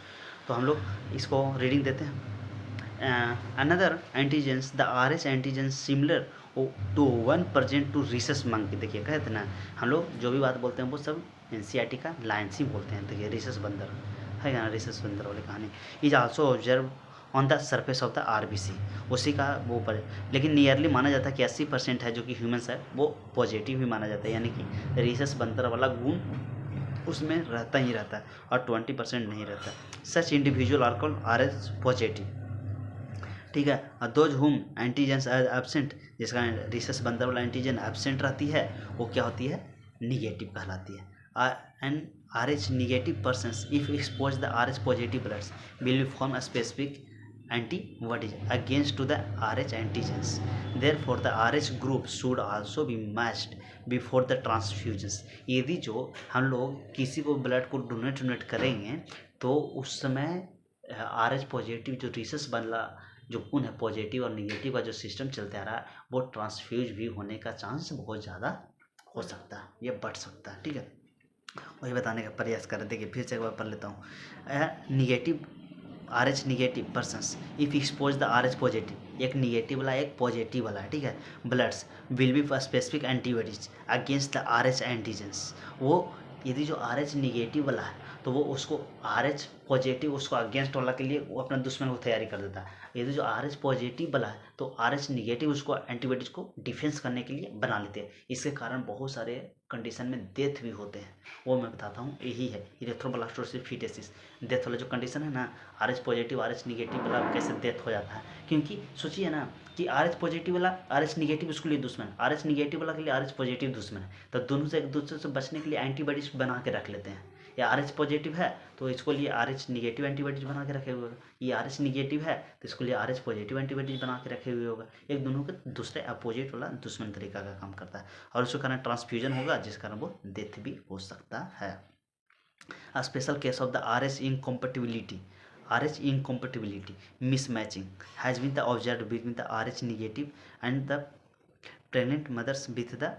तो हम लोग इसको रीडिंग देते हैं। Another antigens the R H antigens similar to 1% to rhesus monkey. देखिए कहते ना हम लोग जो भी बात बोलते हैं वो सब एनसीईआरटी का लाइन से बोलते हैं। देखिए रिसेस बंदर है ना, रिसेस बंदर वाली कहानी is also observe on the surface of the RBC, उसी का वो पर। लेकिन नियरली माना जाता है कि 80% है जो कि ह्यूमन्स है वो पॉजिटिव ही माना जाता है, यानी कि रिसेस बंदर वाला गुण उसमें रहता ही रहता है और 20% नहीं रहता। Such individual are called RH positive, ठीक है। और दोज हुम एंटीजेंस एब्सेंट, जिसका रिसस बंदर वाला एंटीजन एब्सेंट रहती है, वो क्या होती है, निगेटिव कहलाती है। And RH negative persons if expose the RH positive bloods will form a specific antibodies against to the RH antigens. Therefore, the RH group should also be matched before the transfusions. यदि जो हम लोग किसी को ब्लड को डोनेट करेंगे तो उस समय RH पॉजिटिव जो रिसस बनला जो खून है पॉजिटिव और निगेटिव का जो सिस्टम चलते आ रहा है वो ट्रांसफ्यूज भी होने का चांस बहुत ज़्यादा हो सकता है, ये बढ़ सकता है, ठीक है। वही बताने का प्रयास कर रहे, देखिए फिर से एक बार पढ़ लेता हूँ। Negative RH negative persons if expose the RH positive, एक निगेटिव वाला एक पॉजिटिव वाला है, ठीक है, bloods will be specific antibodies against the RH antigens. वो यदि जो RH निगेटिव वाला है तो वो उसको RH पॉजिटिव उसको अगेंस्ट वाला के लिए वो अपना दुश्मन को तैयारी कर देता है। यदि जो RH पॉजिटिव वाला है तो RH निगेटिव उसको एंटीबॉडीज को डिफेंस करने के लिए बना लेते हैं। इसके कारण बहुत सारे कंडीशन में डेथ भी होते हैं, वो मैं बताता हूँ। यही है इरेथ्रोब्लास्टोसिस फिटेसिस, डेथ वाला जो कंडीशन है ना, RH पॉजिटिव RH निगेटिव वाला कैसे डेथ हो जाता है, क्योंकि सोचिए ना कि RH पॉजिटिव वाला RH निगेटिव उसके लिए दुश्मन, RH निगेटिव वाला के लिए RH पॉजिटिव दुश्मन है, तो दोनों से एक दूसरे से बचने के लिए एंटीबॉडीज बना के रख लेते हैं। या RH पॉजिटिव है तो इसको लिए RH निगेटिव एंटीबॉडीज बना के रखे हुए होगा, ये RH निगेटिव है तो इसको लिए RH पॉजिटिव एंटीबॉडीज बना के रखे हुए होगा। एक दोनों के दूसरे अपोजिट वाला दुश्मन तरीका का काम करता है और उसके कारण ट्रांसफ्यूजन होगा जिस कारण वो डेथ भी हो सकता है। A special case of the RH incompatibility mismatching has been observed between the RH negative and the pregnant mothers with the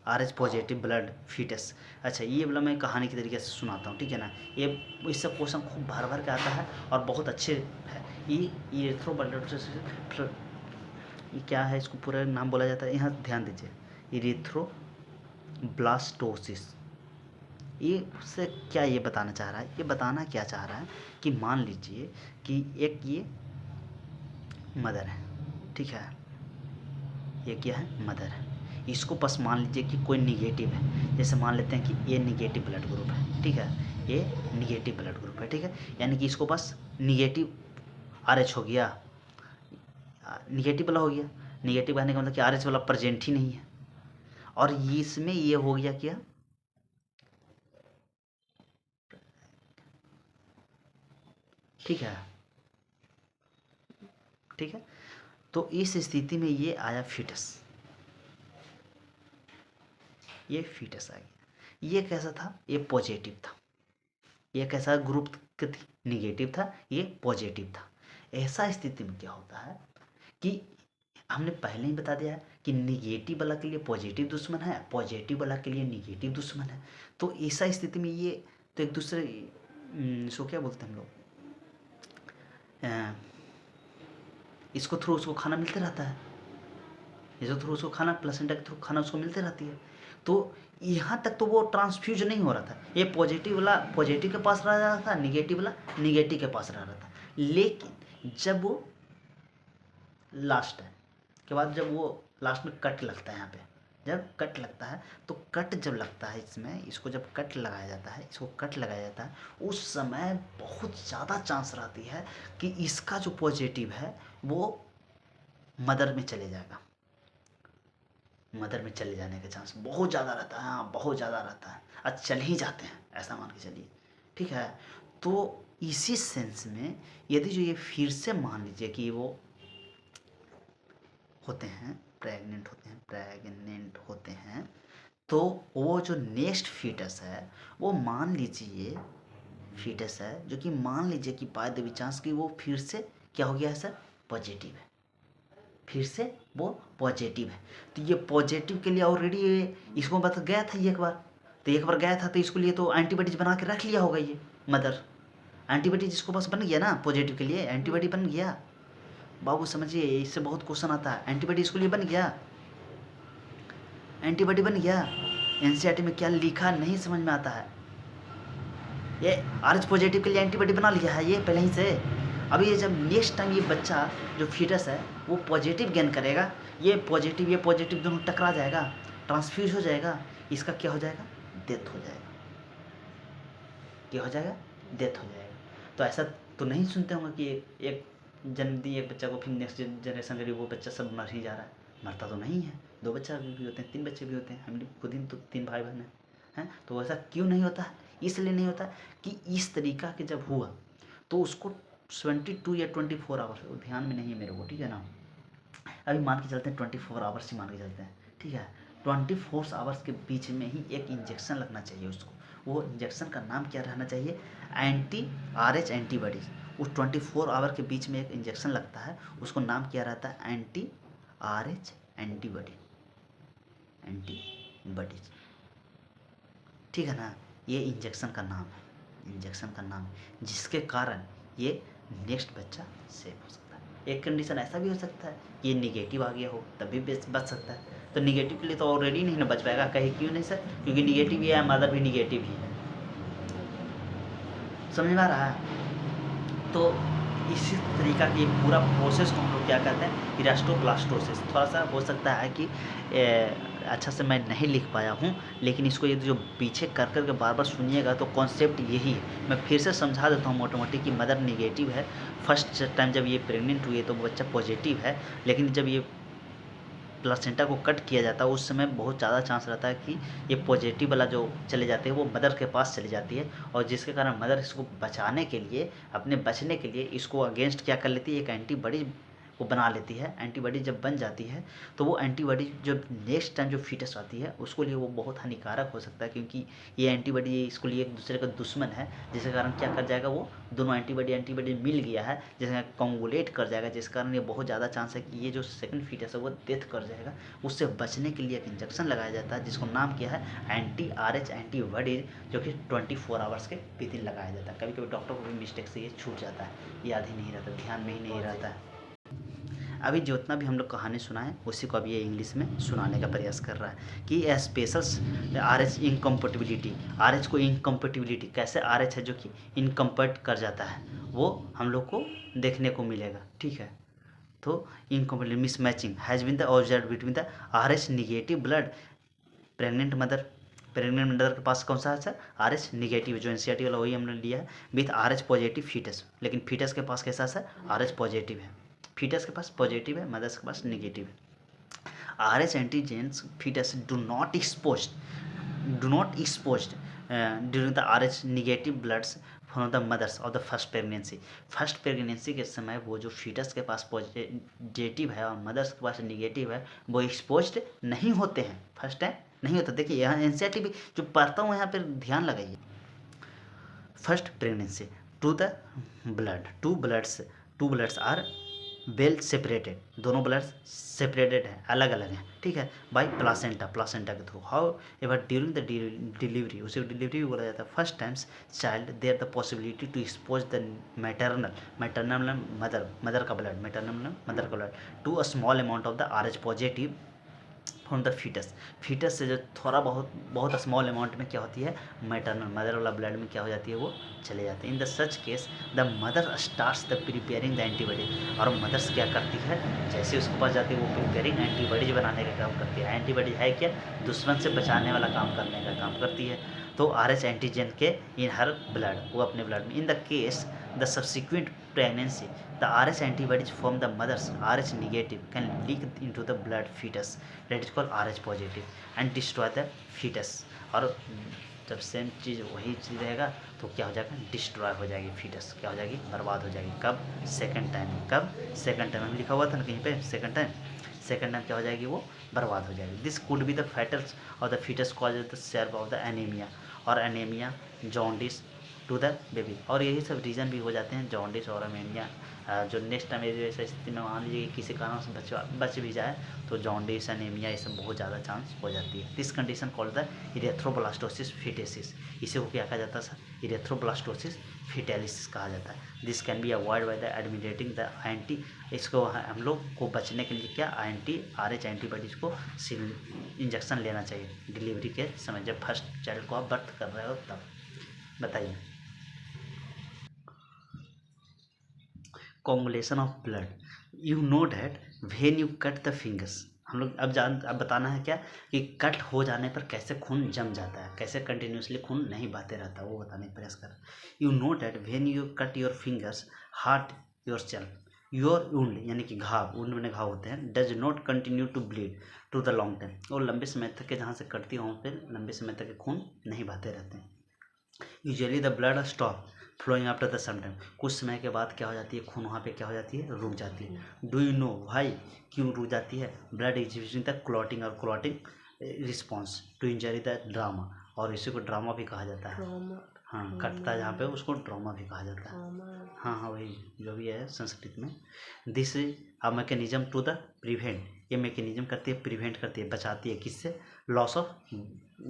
RH positive blood foetus. अच्छा, ये वाला मैं कहानी के तरीके से सुनाता हूँ, ठीक है ना। ये इससे क्वेश्चन खूब भर के आता है और बहुत अच्छे है। ये इरेथ्रोब्लास्टोसिस, ये क्या है, इसको पूरा नाम बोला जाता है, यहाँ ध्यान दीजिए, इरेथ्रोब्लास्टोसिस। ये उससे क्या ये बताना चाह रहा है, ये बताना क्या चाह रहा है कि मान लीजिए कि एक ये मदर है, ठीक है, ये क्या है, मदर है। इसको बस मान लीजिए कि कोई निगेटिव है, जैसे मान लेते हैं कि ये निगेटिव ब्लड ग्रुप है, ठीक है, ये निगेटिव ब्लड ग्रुप है, ठीक है, यानी कि इसको बस निगेटिव RH हो गया, निगेटिव वाला हो गया। निगेटिव कहने का मतलब कि RH वाला प्रेजेंट ही नहीं है, और इसमें ये हो गया क्या, ठीक है, ठीक है। तो इस स्थिति में ये आया फीटस, ये फीटस आ गया। ये कैसा था, ये पॉजिटिव था। ये कैसा ग्रुप थी, निगेटिव था, ये पॉजिटिव था। ऐसा स्थिति में क्या होता है कि हमने पहले ही बता दिया है कि निगेटिव वाला के लिए पॉजिटिव दुश्मन है, पॉजिटिव वाला के लिए निगेटिव दुश्मन है। तो ऐसा स्थिति में ये तो एक दूसरे इसको क्या बोलते हैं हम लोग, इसको थ्रू उसको खाना मिलते रहता है, इसको थ्रू उसको खाना, प्लेसेंटा के थ्रू खाना उसको मिलते रहती है। तो यहाँ तक तो वो ट्रांसफ्यूज नहीं हो रहा था, ये पॉजिटिव वाला पॉजिटिव के पास रह रहा था, निगेटिव वाला निगेटिव के पास रह रहा था। लेकिन जब वो लास्ट है के बाद, जब वो लास्ट में कट लगता है, यहाँ पे जब कट लगता है, तो कट जब लगता है इसमें, इसको जब कट लगाया जाता है, इसको कट लगाया जाता है, उस समय बहुत ज़्यादा चांस रहती है कि इसका जो पॉजिटिव है वो मदर में चले जाएगा, मदर में चले जाने का चांस बहुत ज़्यादा रहता है। हाँ, बहुत ज़्यादा रहता है, आज चल ही जाते हैं, ऐसा मान के चलिए, ठीक है। तो इसी सेंस में यदि जो ये फिर से मान लीजिए कि वो होते हैं, प्रेग्नेंट होते हैं, तो वो जो नेक्स्ट फीटस है वो मान लीजिए फीटस है जो कि मान लीजिए कि बाय द चांस कि वो फिर से क्या हो गया है सर, पॉजिटिव है, फिर से वो पॉजिटिव है। तो ये पॉजिटिव के लिए ऑलरेडी इसको बता गया था एक बार, तो एक बार गया था तो इसको लिए तो एंटीबॉडीज बना के रख लिया होगा, ये मदर एंटीबॉडीज इसको बस बन गया ना, पॉजिटिव के लिए एंटीबॉडी बन गया। बाबू समझिए, इससे बहुत क्वेश्चन आता है, एंटीबॉडी इसको लिए बन गया, एंटीबॉडी बन गया। एनसीईआरटी में क्या लिखा नहीं समझ में आता है, ये RH पॉजिटिव के लिए एंटीबॉडी बना लिया है ये पहले ही से। अभी ये जब नेक्स्ट टाइम ये बच्चा जो फीटस है वो पॉजिटिव गेन करेगा, ये पॉजिटिव दोनों टकरा जाएगा, ट्रांसफ्यूज हो जाएगा, इसका क्या हो जाएगा, डेथ हो जाएगा। क्या हो जाएगा, डेथ हो जाएगा। तो ऐसा तो नहीं सुनते होंगे कि एक जन्म दिए एक बच्चा को, फिर नेक्स्ट जनरेशन करी वो बच्चा सब मर ही जा रहा है। मरता तो नहीं है, 2 बच्चा भी होते हैं, 3 बच्चे भी होते हैं। हम लोग खुद ही तो 3 भाई बहन हैं। तो ऐसा क्यों नहीं होता है? इसलिए नहीं होता कि इस तरीका के जब हुआ तो उसको 22 या 24 आवर्स, वो ध्यान में नहीं है मेरे को, ठीक है ना। अभी मान के चलते हैं 24 आवर्स ही मान के चलते हैं, ठीक है। 24 आवर्स के बीच में ही एक इंजेक्शन लगना चाहिए उसको। वो इंजेक्शन का नाम क्या रहना चाहिए, एंटी RH एंटीबॉडीज। उस 24 आवर के बीच में एक इंजेक्शन लगता है, उसको नाम क्या रहता है, एंटी RH एंटीबॉडी, एंटीबॉडीज, ठीक है ना। ये इंजेक्शन का नाम है, इंजेक्शन का नाम, जिसके कारण ये नेक्स्ट बच्चा सेफ हो सकता है। एक कंडीशन ऐसा भी हो सकता है ये निगेटिव आ गया हो तब भी बच सकता है। तो निगेटिव के लिए तो ऑलरेडी नहीं ना बच पाएगा, कहीं क्यों नहीं सर, क्योंकि निगेटिव ही है, मदर भी निगेटिव ही है। समझ में आ रहा है? तो इसी तरीका की पूरा प्रोसेस को हम लोग क्या कहते हैं, इलास्टोब्लास्टोसिस। थोड़ा सा हो सकता है कि अच्छा से मैं नहीं लिख पाया हूँ, लेकिन इसको ये जो पीछे कर कर के बार बार सुनिएगा तो कॉन्सेप्ट यही है। मैं फिर से समझा देता हूँ मोटा मोटी कि मदर निगेटिव है। फर्स्ट टाइम जब ये प्रेग्नेंट हुई है तो बच्चा पॉजिटिव है, लेकिन जब ये प्लासेंटा को कट किया जाता है उस समय बहुत ज़्यादा चांस रहता है कि ये पॉजिटिव वाला जो चले जाते हैं वो मदर के पास चली जाती है, और जिसके कारण मदर इसको बचाने के लिए, अपने बचने के लिए इसको अगेंस्ट क्या कर लेती है, एक एंटीबॉडी को बना लेती है। एंटीबॉडी जब बन जाती है तो वो एंटीबॉडी जो नेक्स्ट टाइम जो फीटस आती है उसको लिए वो बहुत हानिकारक हो सकता है, क्योंकि ये एंटीबॉडी इसको लिए एक दूसरे का दुश्मन है, जिसके कारण क्या कर जाएगा, वो दोनों एंटीबॉडी मिल गया है, जिसका कॉन्गुलेट कर जाएगा, जिस कारण ये बहुत ज़्यादा चांस है कि ये जो सेकंड फीटस है वो डेथ कर जाएगा। उससे बचने के लिए एक इंजेक्शन लगाया जाता है जिसको नाम किया है एंटी RH एंटीबॉडी, जो कि 24 आवर्स के विदिन लगाया जाता है। कभी कभी डॉक्टर को भी मिस्टेक से ये छूट जाता है, याद ही नहीं रहता, ध्यान में ही नहीं रहता है। अभी जितना भी हम लोग कहानी सुनाएं उसी को अभी ये इंग्लिश में सुनाने का प्रयास कर रहा है कि स्पेशल RH इनकम्पेटिबिलिटी, RH को इनकम्पेटिबिलिटी, कैसे RH है जो कि इनकम्पेट कर जाता है, वो हम लोग को देखने को मिलेगा, ठीक है। तो incompatibility mismatching has been the observe between the RH negative blood pregnant mother. Pregnant mother के पास कौन सा है सर, RH निगेटिव, जो NCERT वाला वही हमने लिया है, विथ RH पॉजिटिव फीटस। लेकिन फीटस के पास कैसा सर, RH पॉजिटिव है, फीटस के पास पॉजिटिव है, मदर्स के पास निगेटिव है। RH antigens foetus do not exposed during the RH negative bloods from the mother's of the first pregnancy. First pregnancy के समय वो जो फीटस के पास पॉजिटिव है और मदर्स के पास निगेटिव है वो एक्सपोज्ड नहीं होते हैं, फर्स्ट टाइम नहीं होता। देखिए यहाँ NCERT भी जो पढ़ता हूँ यहाँ पर ध्यान लगाइए। First pregnancy to the blood, two bloods are well separated, दोनों ब्लड सेपरेटेड है, अलग अलग हैं, ठीक है, बाई प्लासेंटा के through. However during the delivery, उसे डिलीवरी भी बोला जाता है, first times child there the possibility to expose the maternal mother का blood to a small amount of the RH positive from the foetus से जो थोड़ा बहुत स्मॉल अमाउंट में क्या होती है, मैटरनल मदर वाला ब्लड में क्या हो जाती है, वो चले जाते हैं। In the such case the mother starts the preparing the antibody, और मदर्स क्या करती है, जैसे उसके पास जाती है वो प्रिपेयरिंग एंटीबॉडीज बनाने का काम करती है। एंटीबॉडी है क्या, दुश्मन से बचाने वाला काम करने का काम करती है। तो RH एंटीजन के इन हर ब्लड, वो अपने ब्लड में। In the case the subsequent pregnancy the RH antibodies from the mother's RH negative can leak into the blood fetus that is called RH positive and destroy the fetus। और जब सेम चीज़ वही चीज़ रहेगा तो क्या हो जाएगा, डिस्ट्रॉय हो जाएगी फीटस, क्या हो जाएगी, बर्बाद हो जाएगी। कब, सेकंड टाइम। कब, सेकंड टाइम, हम लिखा हुआ था ना कहीं पे, सेकंड टाइम क्या हो जाएगी, वो बर्बाद हो जाएगी। This could be the fatals of the foetus cause the severe of the anaemia, और anaemia, jaundice to the baby, और यही सब रीज़न भी हो जाते हैं, जॉन्डिस और एनीमिया। जो नेक्स्ट टाइम ऐसे स्थिति में मान लीजिए किसी कारण से बच भी जाए तो जॉन्डिस, एनीमिया, ये सब बहुत ज़्यादा चांस हो जाती है। This condition called the erythroblastosis fetalis, इसी को क्या कहा जाता है सर, इरेथ्रोब्लास्टोसिस फिटेलिसिस कहा जाता है। This can be avoid by the administering the anti, इसको हम लोग को बचने के लिए क्या, RH एंटीबॉडीज को इंजेक्शन लेना चाहिए डिलीवरी के समय, जब फर्स्ट चाइल्ड को आप बर्थ कर रहे हो तब। बताइए, coagulation of blood, you know that when you cut the fingers, हम लोग अब बताना है क्या कि कट हो जाने पर कैसे खून जम जाता है, कैसे कंटिन्यूसली खून नहीं बहते रहता, वो बताने का प्रयास कर। You know that when you cut your fingers hurt yourself your wound, यानी कि घाव, वुंड में घाव होते हैं, does not continue to bleed to the long time, और लंबे समय तक के जहाँ से कटती है वहाँ पर लंबे समय तक के खून नहीं बहते रहते हैं। Usually the blood stop flowing after the some time, कुछ समय के बाद क्या हो जाती है, खून वहाँ पे क्या हो जाती है, रुक जाती है। डू यू नो व्हाई, क्यों रुक जाती है? ब्लड एग्जीबिशन द क्लॉटिंग और clotting response to injury the trauma, और इसी को ड्रामा भी कहा जाता है। हाँ, कटता है जहाँ पे उसको ड्रामा भी कहा जाता है। हाँ हाँ, वही जो भी है संस्कृत में। This a mechanism to the prevent, ये मैकेनिज्म करती है, प्रिवेंट करती है, बचाती है, किससे? Loss of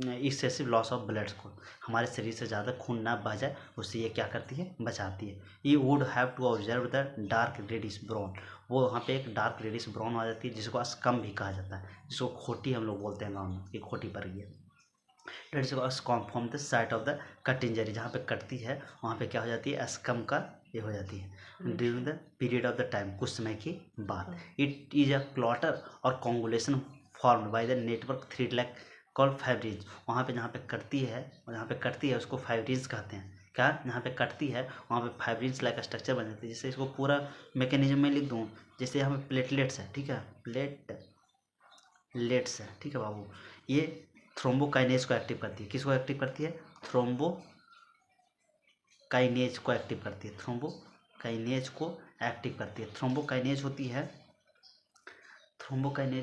excessive loss of bloods को, हमारे शरीर से ज़्यादा खून ना बह जाए, उससे ये क्या करती है, बचाती है। You would have to observe the dark reddish brown, वो वहाँ पे एक डार्क रेडिश ब्राउन आ जाती है, जिसको अस्कम भी कहा जाता है, जिसको खोटी हम लोग बोलते हैं गाँव में, कि खोटी पड़ गई है। डेट इज अस्कम from the site of the cut injury, जहाँ पे कटती है वहाँ पे क्या हो जाती है, अस्कम का ये हो जाती है during the period of the time, कुछ समय के बाद। इट इज अ क्लॉटर और coagulation formed by the network thread like called fibrins, वहाँ पे जहाँ पे कटती है, जहाँ पे कटती है उसको फाइब्रिज कहते हैं। क्या? जहाँ पे कटती है वहाँ पे फाइब्रिज लाइक स्ट्रक्चर बन जाती है। जैसे इसको पूरा मैकेनिज्म में लिख दूँ, जैसे यहाँ पे प्लेटलेट्स है, ठीक है, प्लेटलेट्स है, ठीक है बाबू, ये थ्रोम्बोकाइनेज को एक्टिव करती है। किसको एक्टिव करती है? थ्रोम्बोकाइनेज को एक्टिव करती है, थ्रोम्बोकाइनेज को एक्टिव करती है। थ्रोम्बोकाइनेज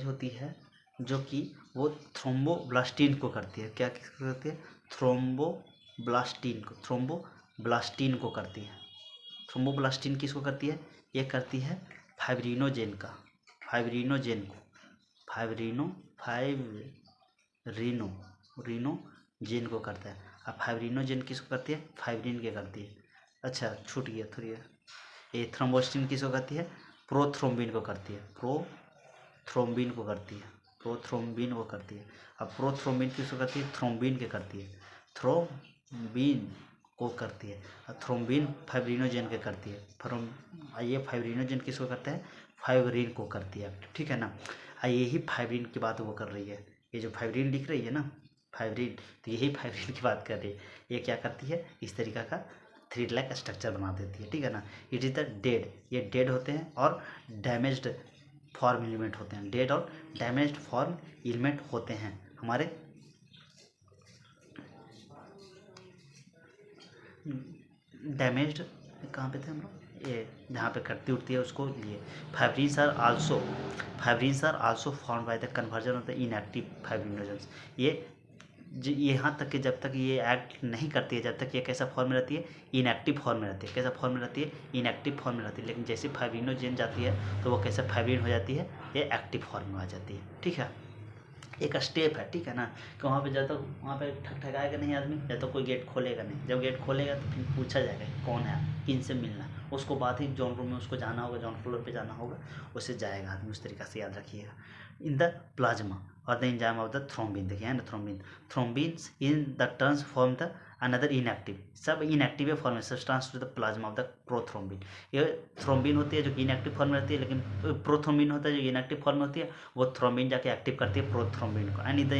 होती है जो कि वो थ्रोम्बोब्लास्टिन को करती है। क्या किसको करती है? थ्रोम्बोब्लास्टिन को करती है। थ्रोम्बोब्लास्टिन किसको करती है? ये करती है फाइब्रिनोजेन को, फाइब्रिनोजेन को करता है। अब फाइब्रिनोजेन किसको करती है? फाइब्रिन के करती है। अच्छा, छूट गया थोड़ी। ये थ्रोम्बोस्टिन किसको करती है? प्रोथ्रोम्बिन को करती है, प्रोथ्रोम्बिन को करती है, अब प्रोथ्रोम्बिन किसको करती है? थ्रोम्बिन के करती है, थ्रोम्बिन को करती है। और थ्रोम्बिन फाइब्रिनोजेन के करती है। ये फाइब्रिनोजेन किसको करता है? फाइब्रिन को करती है, ठीक है ना। यही फाइब्रिन की बात वो कर रही है, ये जो फाइब्रिन लिख रही है ना, फाइब्रिन, तो यही फाइब्रिन की बात कर रही है। ये क्या करती है? इस तरीका का थ्रेड लाइक स्ट्रक्चर बना देती है, ठीक है ना। इट इज़ द डेड, ये डेड होते हैं और डैमेज्ड फॉर्म एलिमेंट होते हैं, डेड और डैमेज्ड फॉर्म एलिमेंट होते हैं हमारे डैमेज्ड। कहाँ पे थे हम लोग? ये जहाँ पे कटती उठती है उसको लिए। Fibrins are also form by the conversion of the inactive fibrinogens. ये यहाँ तक कि जब तक ये एक्ट नहीं करती है, जब तक ये कैसा फॉर्म में रहती है? इनएक्टिव फॉर्म में रहती है। कैसा फॉर्म में रहती है? इनएक्टिव फॉर्म में रहती है। लेकिन जैसे फाइब्रिनोजेन जाती है तो वो कैसे फाइब्रिन हो जाती है? ये एक्टिव फॉर्म में आ जाती है, ठीक है। एक स्टेप है, ठीक है ना, कि वहाँ पे जब तक वहाँ पे ठकठकाएगा नहीं आदमी, जब तक कोई गेट खोलेगा नहीं। जब गेट खोलेगा तो फिर पूछा जाएगा कि कौन है, किन से मिलना, उसको बाद ही जौन रूम में उसको जाना होगा, जौन फ्लोर पे जाना होगा, उससे जाएगा आदमी। उस तरीक़े से याद रखिएगा। इन द प्लाज्मा और the enzyme of the thrombin, देखिए है ना, thrombins in the turns form the another inactive, सब इनएक्टिव फॉर्म में trans to the plasma of the prothrombin. ये थ्रोम्बिन होती है जो कि इनएक्टिव फॉर्म में रहती है, लेकिन प्रोथ्रोम्बिन होता है जो इनएक्टिव फॉर्म में होती है, वो थ्रोम्बिन जाके एक्टिव करती है प्रोथ्रोम्बिन को। And in the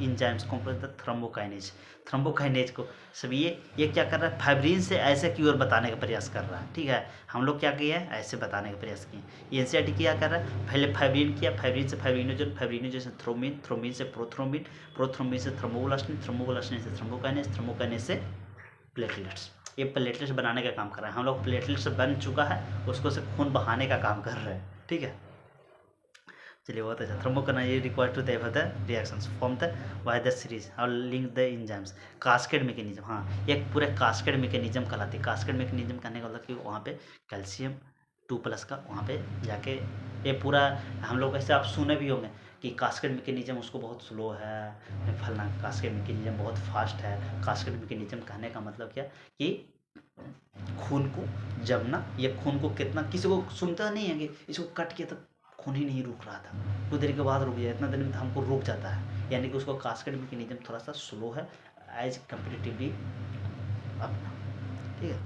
enzymes complex the thrombokinase को। सब ये क्या कर रहा है? फाइब्रिन से ऐसे की ओर बताने का प्रयास कर रहा है, ठीक है। हम लोग क्या किए हैं? ऐसे बताने का प्रयास किए। एनसीईआरटी क्या कर रहा है? पहले फाइब्रिन किया, फाइब्रिन से फाइब्रिनोजन से थ्रोम्बिन, थ्रोम्बिन से प्रोथ्रोम्बिन, प्रोथ्रोम्बिन से थ्रोम्बोब्लास्टिन, थ्रोम्बोब्लास्टिन से थ्रोम्बोकाइनेज से प्लेटलेट्स। ये प्लेटलेट्स बनाने का काम कर रहा है। हम लोग प्लेटलेट्स बन चुका है, उसको से खून बहाने का काम कर रहे हैं, ठीक है। चलिए, बहुत अच्छा। Thrombokinase required to the reactions form the by the series और link the enzymes cascade mechanism. हाँ, एक पूरे कास्केड मैकेनिज्म कहलाती है। कास्केड मैकेनिज्म कहने का मतलब कि वहाँ पे कैल्शियम 2+ का वहाँ पे जाके ये पूरा, हम लोग ऐसे आप सुने भी होंगे कि कास्केड मैकेनिज्म उसको बहुत स्लो है, फलना कास्केड मैकेनिज्म बहुत फास्ट है। कास्केड मैकेनिज्म कहने का मतलब क्या कि खून को जमना, ये खून को कितना, किसी को सुनता नहीं है कि इसको कट के तो खून ही नहीं रुक रहा था, कुछ देर के बाद रुक जाए, इतना देर में हमको रुक जाता है, यानी कि उसको कास्केड मैकेनिज्म थोड़ा सा स्लो है एज कंपेरेटिवली अपना, ठीक है।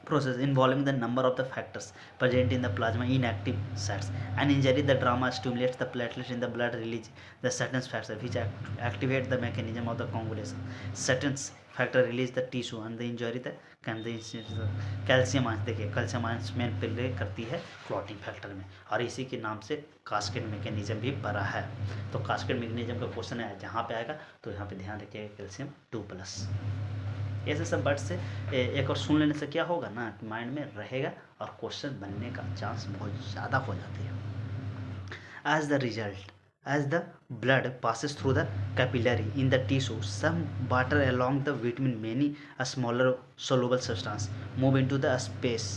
process involving the number of the factors present in the plasma in active sites. An injury, the trauma stimulates the platelets in the blood, release the certain factors which activate the mechanism of the coagulation. Certain factor release the tissue and the injury the calcium ions, देखिए कैल्शियम आयंस मेन प्ले करती है क्लॉटिंग फैक्टर में, और इसी के नाम से कास्केड मैकेनिज्म भी बड़ा है। तो कास्केड मैकेनिज्म का क्वेश्चन है जहाँ पे आएगा तो यहाँ पे ध्यान रखिएगा कैल्शियम 2+। ऐसे सब वर्ड से एक और सुन लेने से क्या होगा ना, माइंड में रहेगा और क्वेश्चन बनने का चांस बहुत ज़्यादा हो जाती है। As the result, as the blood passes through the capillary in the tissue, some water along the between many a smaller soluble substance move into the space.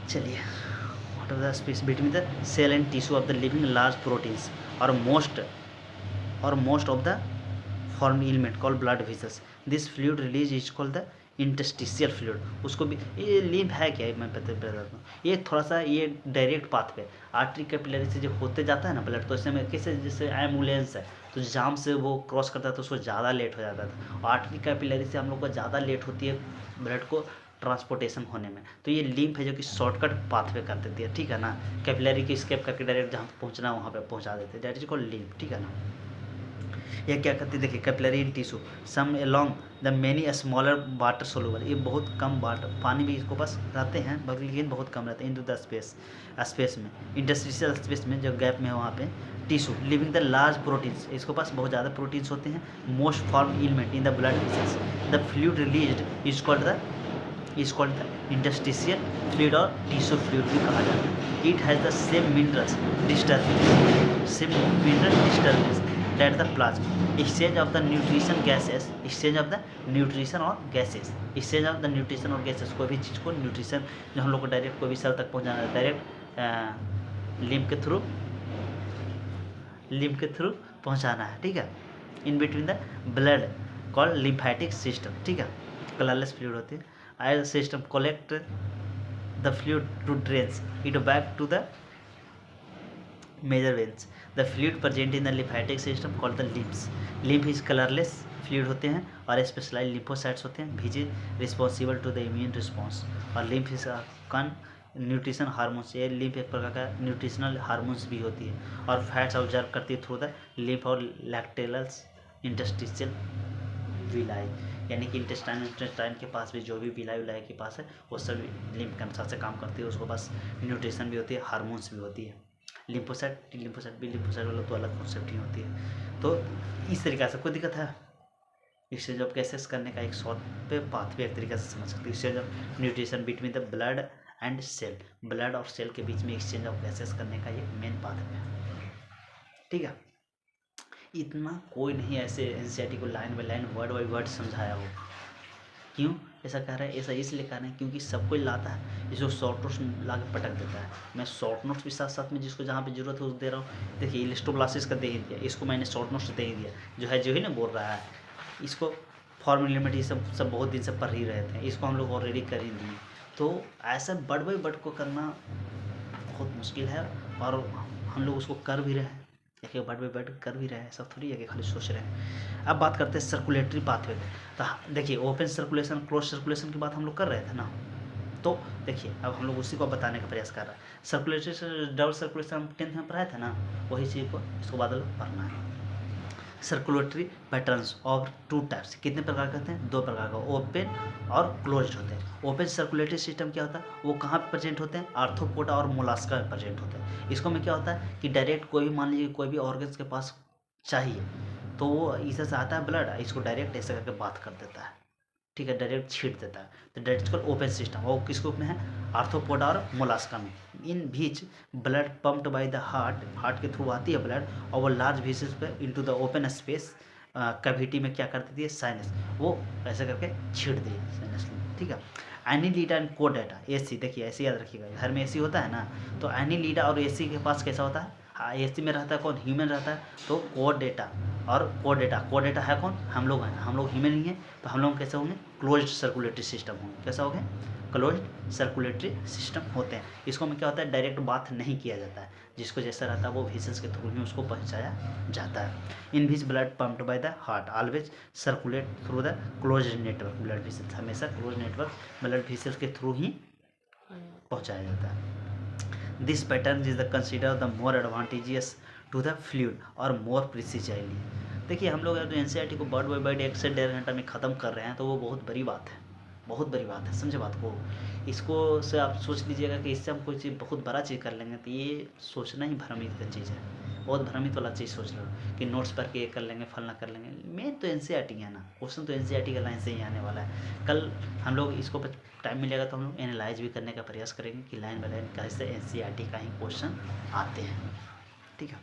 चलिए, what are the space between the cell and tissue of the living large proteins or most of the form element called blood vessels. This fluid release is called the interstitial fluid. उसको भी ये लिम्फ है क्या, मैं बताता हूँ, ये थोड़ा सा ये डायरेक्ट पाथ पे आर्टरी कैपिलरी से जो होते जाता है ना ब्लड, तो इसमें कैसे जैसे एम्बुलेंस है तो जाम से वो क्रॉस करता है तो उसको ज़्यादा लेट हो जाता था, और आर्टरी कैपिलरी से हम लोग को ज़्यादा लेट होती है ब्लड को ट्रांसपोर्टेशन होने में। तो ये लिम्फ है जो कि शॉर्टकट पाथ पे कर देती है, ठीक है ना, कैपिलरी की स्केप करके डायरेक्ट जहाँ पहुँचना वहाँ पर पहुँचा देते हैं, दैट इज कॉल्ड लिम्फ, ठीक है ना। ये क्या करती है, देखिए capillary in tissue some along the many smaller water soluble, ये बहुत कम वाटर पानी भी इसको पास रहते हैं लेकिन बहुत कम रहते हैं, इनटू द स्पेस में इंटरस्टिशियल स्पेस में जो गैप में है वहाँ पे tissue living the large proteins, इसको पास बहुत ज़्यादा प्रोटीन्स होते हैं, most form element in the blood vessels, the fluid released is called the interstitial fluid और टिश्यू फ्लूइड भी कहा जाता है। It has the same minerals disturbance that the plasma exchange of the nutrition gases, exchange of the nutrition और gases, exchange of the nutrition और gases, कोई भी चीज़ को न्यूट्रिशन जो हम लोग को डायरेक्ट कोई भी सेल तक पहुंचाना है डायरेक्ट लिम्फ के थ्रू पहुंचाना है, ठीक है, in between the blood called lymphatic system, ठीक है, कलरलेस फ्लूइड होती है, I system collect the fluid to drains it back to the major veins. The fluid present in the lymphatic system called the lymphs. Lymph is colorless fluid होते हैं और स्पेशलाइज lymphocytes होते हैं which is responsible to the immune response, और lymph is कन न्यूट्रिशन हार्मोन्स, ये लिम्फ एक प्रकार का न्यूट्रिशनल हार्मोन्स भी होती है, और फैट्स ऑब्जर्व करती है थ्रू द लिम्फ और लैक्टेलस इंटस्टिशियल विलाई, यानी कि इंटेस्टाइन के पास भी जो भी विलाई के पास है वो सब लिम्फ के अनुसार से काम करती है, उसको पास न्यूट्रिशन भी होती है, हार्मोन्स भी होती है। लिम्फोसाइट वाला तो अलग कॉन्सेप्ट ही होती है। तो इस तरीक़े से कोई दिक्कत है, एक्सचेंज ऑफ गैसेस करने का एक शॉर्ट पे पाथ भी एक तरीके से समझ सकते हैं। Exchange of nutrition between the blood and cell, blood और सेल के बीच में एक्सचेंज ऑफ गैसेस करने का ये मेन पाथ है, ठीक है। इतना कोई नहीं ऐसे एनसीईआरटी को line by line word by word समझाया हो, क्यों ऐसा कह रहा है, ऐसा इसलिए कह रहे हैं क्योंकि सब कोई लाता है, इसको शॉर्ट नोट्स ला के पटक देता है। मैं शॉर्ट नोट्स भी साथ साथ में जिसको जहाँ पे जरूरत है उसको दे रहा हूँ। देखिए इलेस्टोब्लास्टिस का दे ही दिया, इसको मैंने शॉर्ट नोट्स दे ही दिया, जो ही ना बोल रहा है, इसको फॉर्म एलिमेंट ये सब बहुत दिन से पढ़ ही रहे थे, इसको हम लोग ऑलरेडी कर ही दिए। तो ऐसा वर्ड बाई वर्ड को करना बहुत मुश्किल है, और हम लोग उसको कर भी रहे हैं, एक वर्ड बाई वर्ड कर भी रहे हैं, ऐसा थोड़ी है कि खाली सोच रहे हैं। अब बात करते हैं सर्कुलेटरी पाथवे। तो देखिए ओपन सर्कुलेशन क्लोज सर्कुलेशन की बात हम लोग कर रहे थे ना, तो देखिए अब हम लोग उसी को बताने का प्रयास कर रहे हैं। सर्कुलेटरी डबल सर्कुलेशन हम 10th में पढ़ाए थे ना, वही चीज़ को इसको बाद में पढ़ना है। सर्कुलेटरी पैटर्न्स ऑफ 2 टाइप्स, कितने प्रकार के होते हैं, 2 प्रकार का, ओपन और क्लोज्ड होते हैं। ओपन सर्कुलेटरी सिस्टम क्या होता है, वो कहाँ पे प्रेजेंट होते हैं, आर्थ्रोपोडा और मोलास्का में प्रेजेंट होते हैं। इसको में क्या होता है कि डायरेक्ट कोई भी मान लीजिए कोई भी ऑर्गन्स के पास चाहिए तो वो इसे से आता है ब्लड, इसको डायरेक्ट ऐसे करके बात कर देता है, ठीक है, डायरेक्ट छीट देता है, तो डायरेक्ट ओपन सिस्टम। वो किस ग्रुप में है, आर्थ्रोपोडा और मोलास्का में। In which blood pumped by the heart के थ्रू आती है ब्लड, और वो लार्ज वेसल्स पे into the open space cavity में क्या कर देती है, साइनस, वो ऐसे करके छीट दी साइनस, ठीक है। एनीलिडा एंड कोडेटा, एसी, देखिए ऐसे याद रखिएगा, घर में एसी होता है ना, तो एनीलिडा और एसी के पास कैसा होता है, एसी में रहता है कौन, ह्यूमन रहता है, तो कोडेटा और कोडेटा है कौन, हम लोग हैं, हम लोग ह्यूमन ही हैं, तो हम लोग कैसे होंगे, क्लोज्ड सर्कुलेटरी सिस्टम होंगे, कैसा होंगे, क्लोज्ड सर्कुलेटरी सिस्टम होते हैं। इसको में क्या होता है, डायरेक्ट बात नहीं किया जाता है, जिसको जैसा रहता है वो वेसल्स के थ्रू ही उसको पहुंचाया जाता है। In which blood pumped by the heart always circulate through the closed network blood vessels, हमेशा क्लोज नेटवर्क ब्लड वेसल्स के थ्रू ही पहुंचाया जाता है। This pattern is the consider the more advantageous to the fluid और मोर प्रिसीजली। देखिए हम लोग अगर एनसीईआरटी को वर्ड बाय वर्ड 1 से 1.5 घंटा में ख़त्म कर रहे हैं तो वो बहुत बड़ी बात है, बहुत बड़ी बात है, समझे बात को। इसको से आप सोच लीजिएगा कि इससे हम कोई चीज़ बहुत बड़ा चीज़ कर लेंगे, तो ये सोचना ही भ्रमित का चीज़ है, बहुत भ्रमित वाला चीज़ सोच रहे हो कि नोट्स पढ़ के ये कर लेंगे, फलना कर लेंगे। मेन तो एनसीईआरटी है ना, क्वेश्चन तो एनसीईआरटी का लाइन से ही आने वाला है। कल हम लोग इसको टाइम मिलेगा तो हम लोग एनालाइज भी करने का प्रयास करेंगे कि लाइन बाय लाइन कैसे एनसीईआरटी का ही क्वेश्चन आते हैं, ठीक है।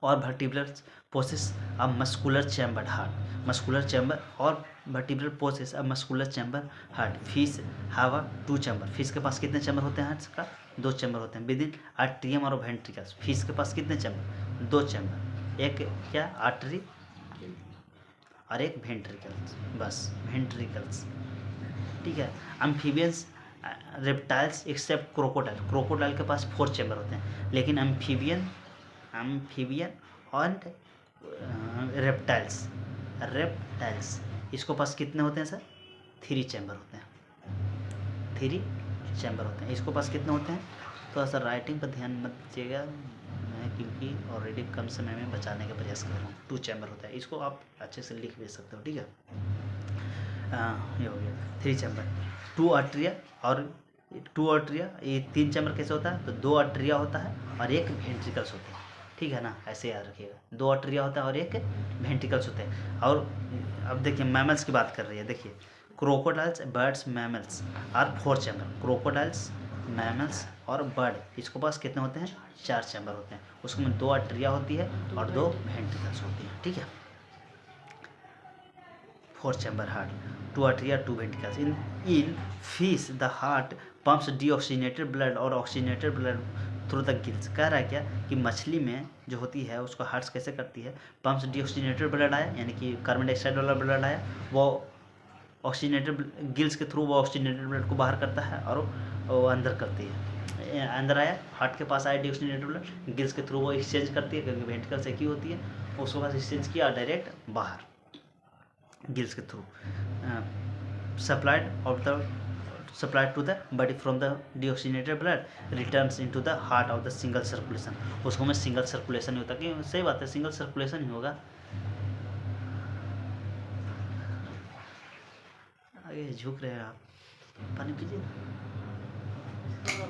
और vertebrates possess a muscular chamber heart, muscular chamber और vertebrates possess a muscular chamber heart. Fish have a 2 chamber, fish के पास कितने चैम्बर होते हैं हार्ट का, 2 चैम्बर होते हैं विद इन आर्ट्रियम और वेंट्रिकल्स। फिश के पास कितने चैम्बर, 2 चैम्बर, एक क्या आर्टरी और एक वेंट्रिकल्स, बस वेंट्रिकल्स, ठीक है। Amphibians reptiles except crocodile, crocodile के पास 4 चैम्बर होते हैं, लेकिन एम्फीबियन और रेप्टाइल्स इसको पास कितने होते हैं सर, 3 चैम्बर होते हैं, 3 चैम्बर होते हैं। इसको पास कितने होते हैं, थोड़ा सा राइटिंग पर ध्यान मत दीजिएगा, मैं क्योंकि ऑलरेडी कम समय में बचाने का प्रयास कर रहा हूँ। 2 चैम्बर होता है, इसको आप अच्छे से लिख भी सकते हो, ठीक है। ये हो गया 3 चैम्बर, 2 आर्टरिया और 2 आर्टरिया, ये 3 चैम्बर कैसे होता है, तो 2 आर्टरिया होता है और एक वेंट्रिकल्स होते हैं, ठीक है ना, ऐसे याद रखिएगा। 2 आर्टरिया होता है और एक वेंट्रिकल्स होते हैं। और अब देखिए मैमल्स की बात कर रही है, देखिए crocodiles, birds, mammals are 4 chamber, crocodiles, mammals और बर्ड इसको पास कितने होते हैं, 4 चैम्बर होते हैं। उसमें 2 आर्टरिया होती है और 2 वेंट्रिकल्स होती हैं, ठीक है। 4 chamber heart, 2 atria, 2 ventricles. In fish the heart pumps deoxygenated blood और oxygenated blood through the gills. कह रहा है क्या कि मछली में जो होती है उसको हार्ट्स कैसे करती है, पंप्स डीऑक्सीजनेटेड ब्लड आया यानी कि कार्बन डाइऑक्साइड वाला ब्लड आया, वो ऑक्सीजनेटेड गिल्स के थ्रू वो ऑक्सीजनेटेड ब्लड को बाहर करता है और वो अंदर करती है, अंदर आया हार्ट के पास आया डीऑक्सीजनेटेड ब्लड, गिल्स के थ्रू वो एक्सचेंज करती है क्योंकि वेंट्रिकल्स एक ही होती है, उसके पास एक्सचेंज किया डायरेक्ट बाहर गिल्स के through, supplied to the body from the deoxygenated blood returns into the heart of the single circulation। उसको में सिंगल सर्कुलेशन ही होता है, कि सही बात है, सिंगल सर्कुलेशन ही होगा। आगे झुक रहे हैं आप, पानी पीजिए।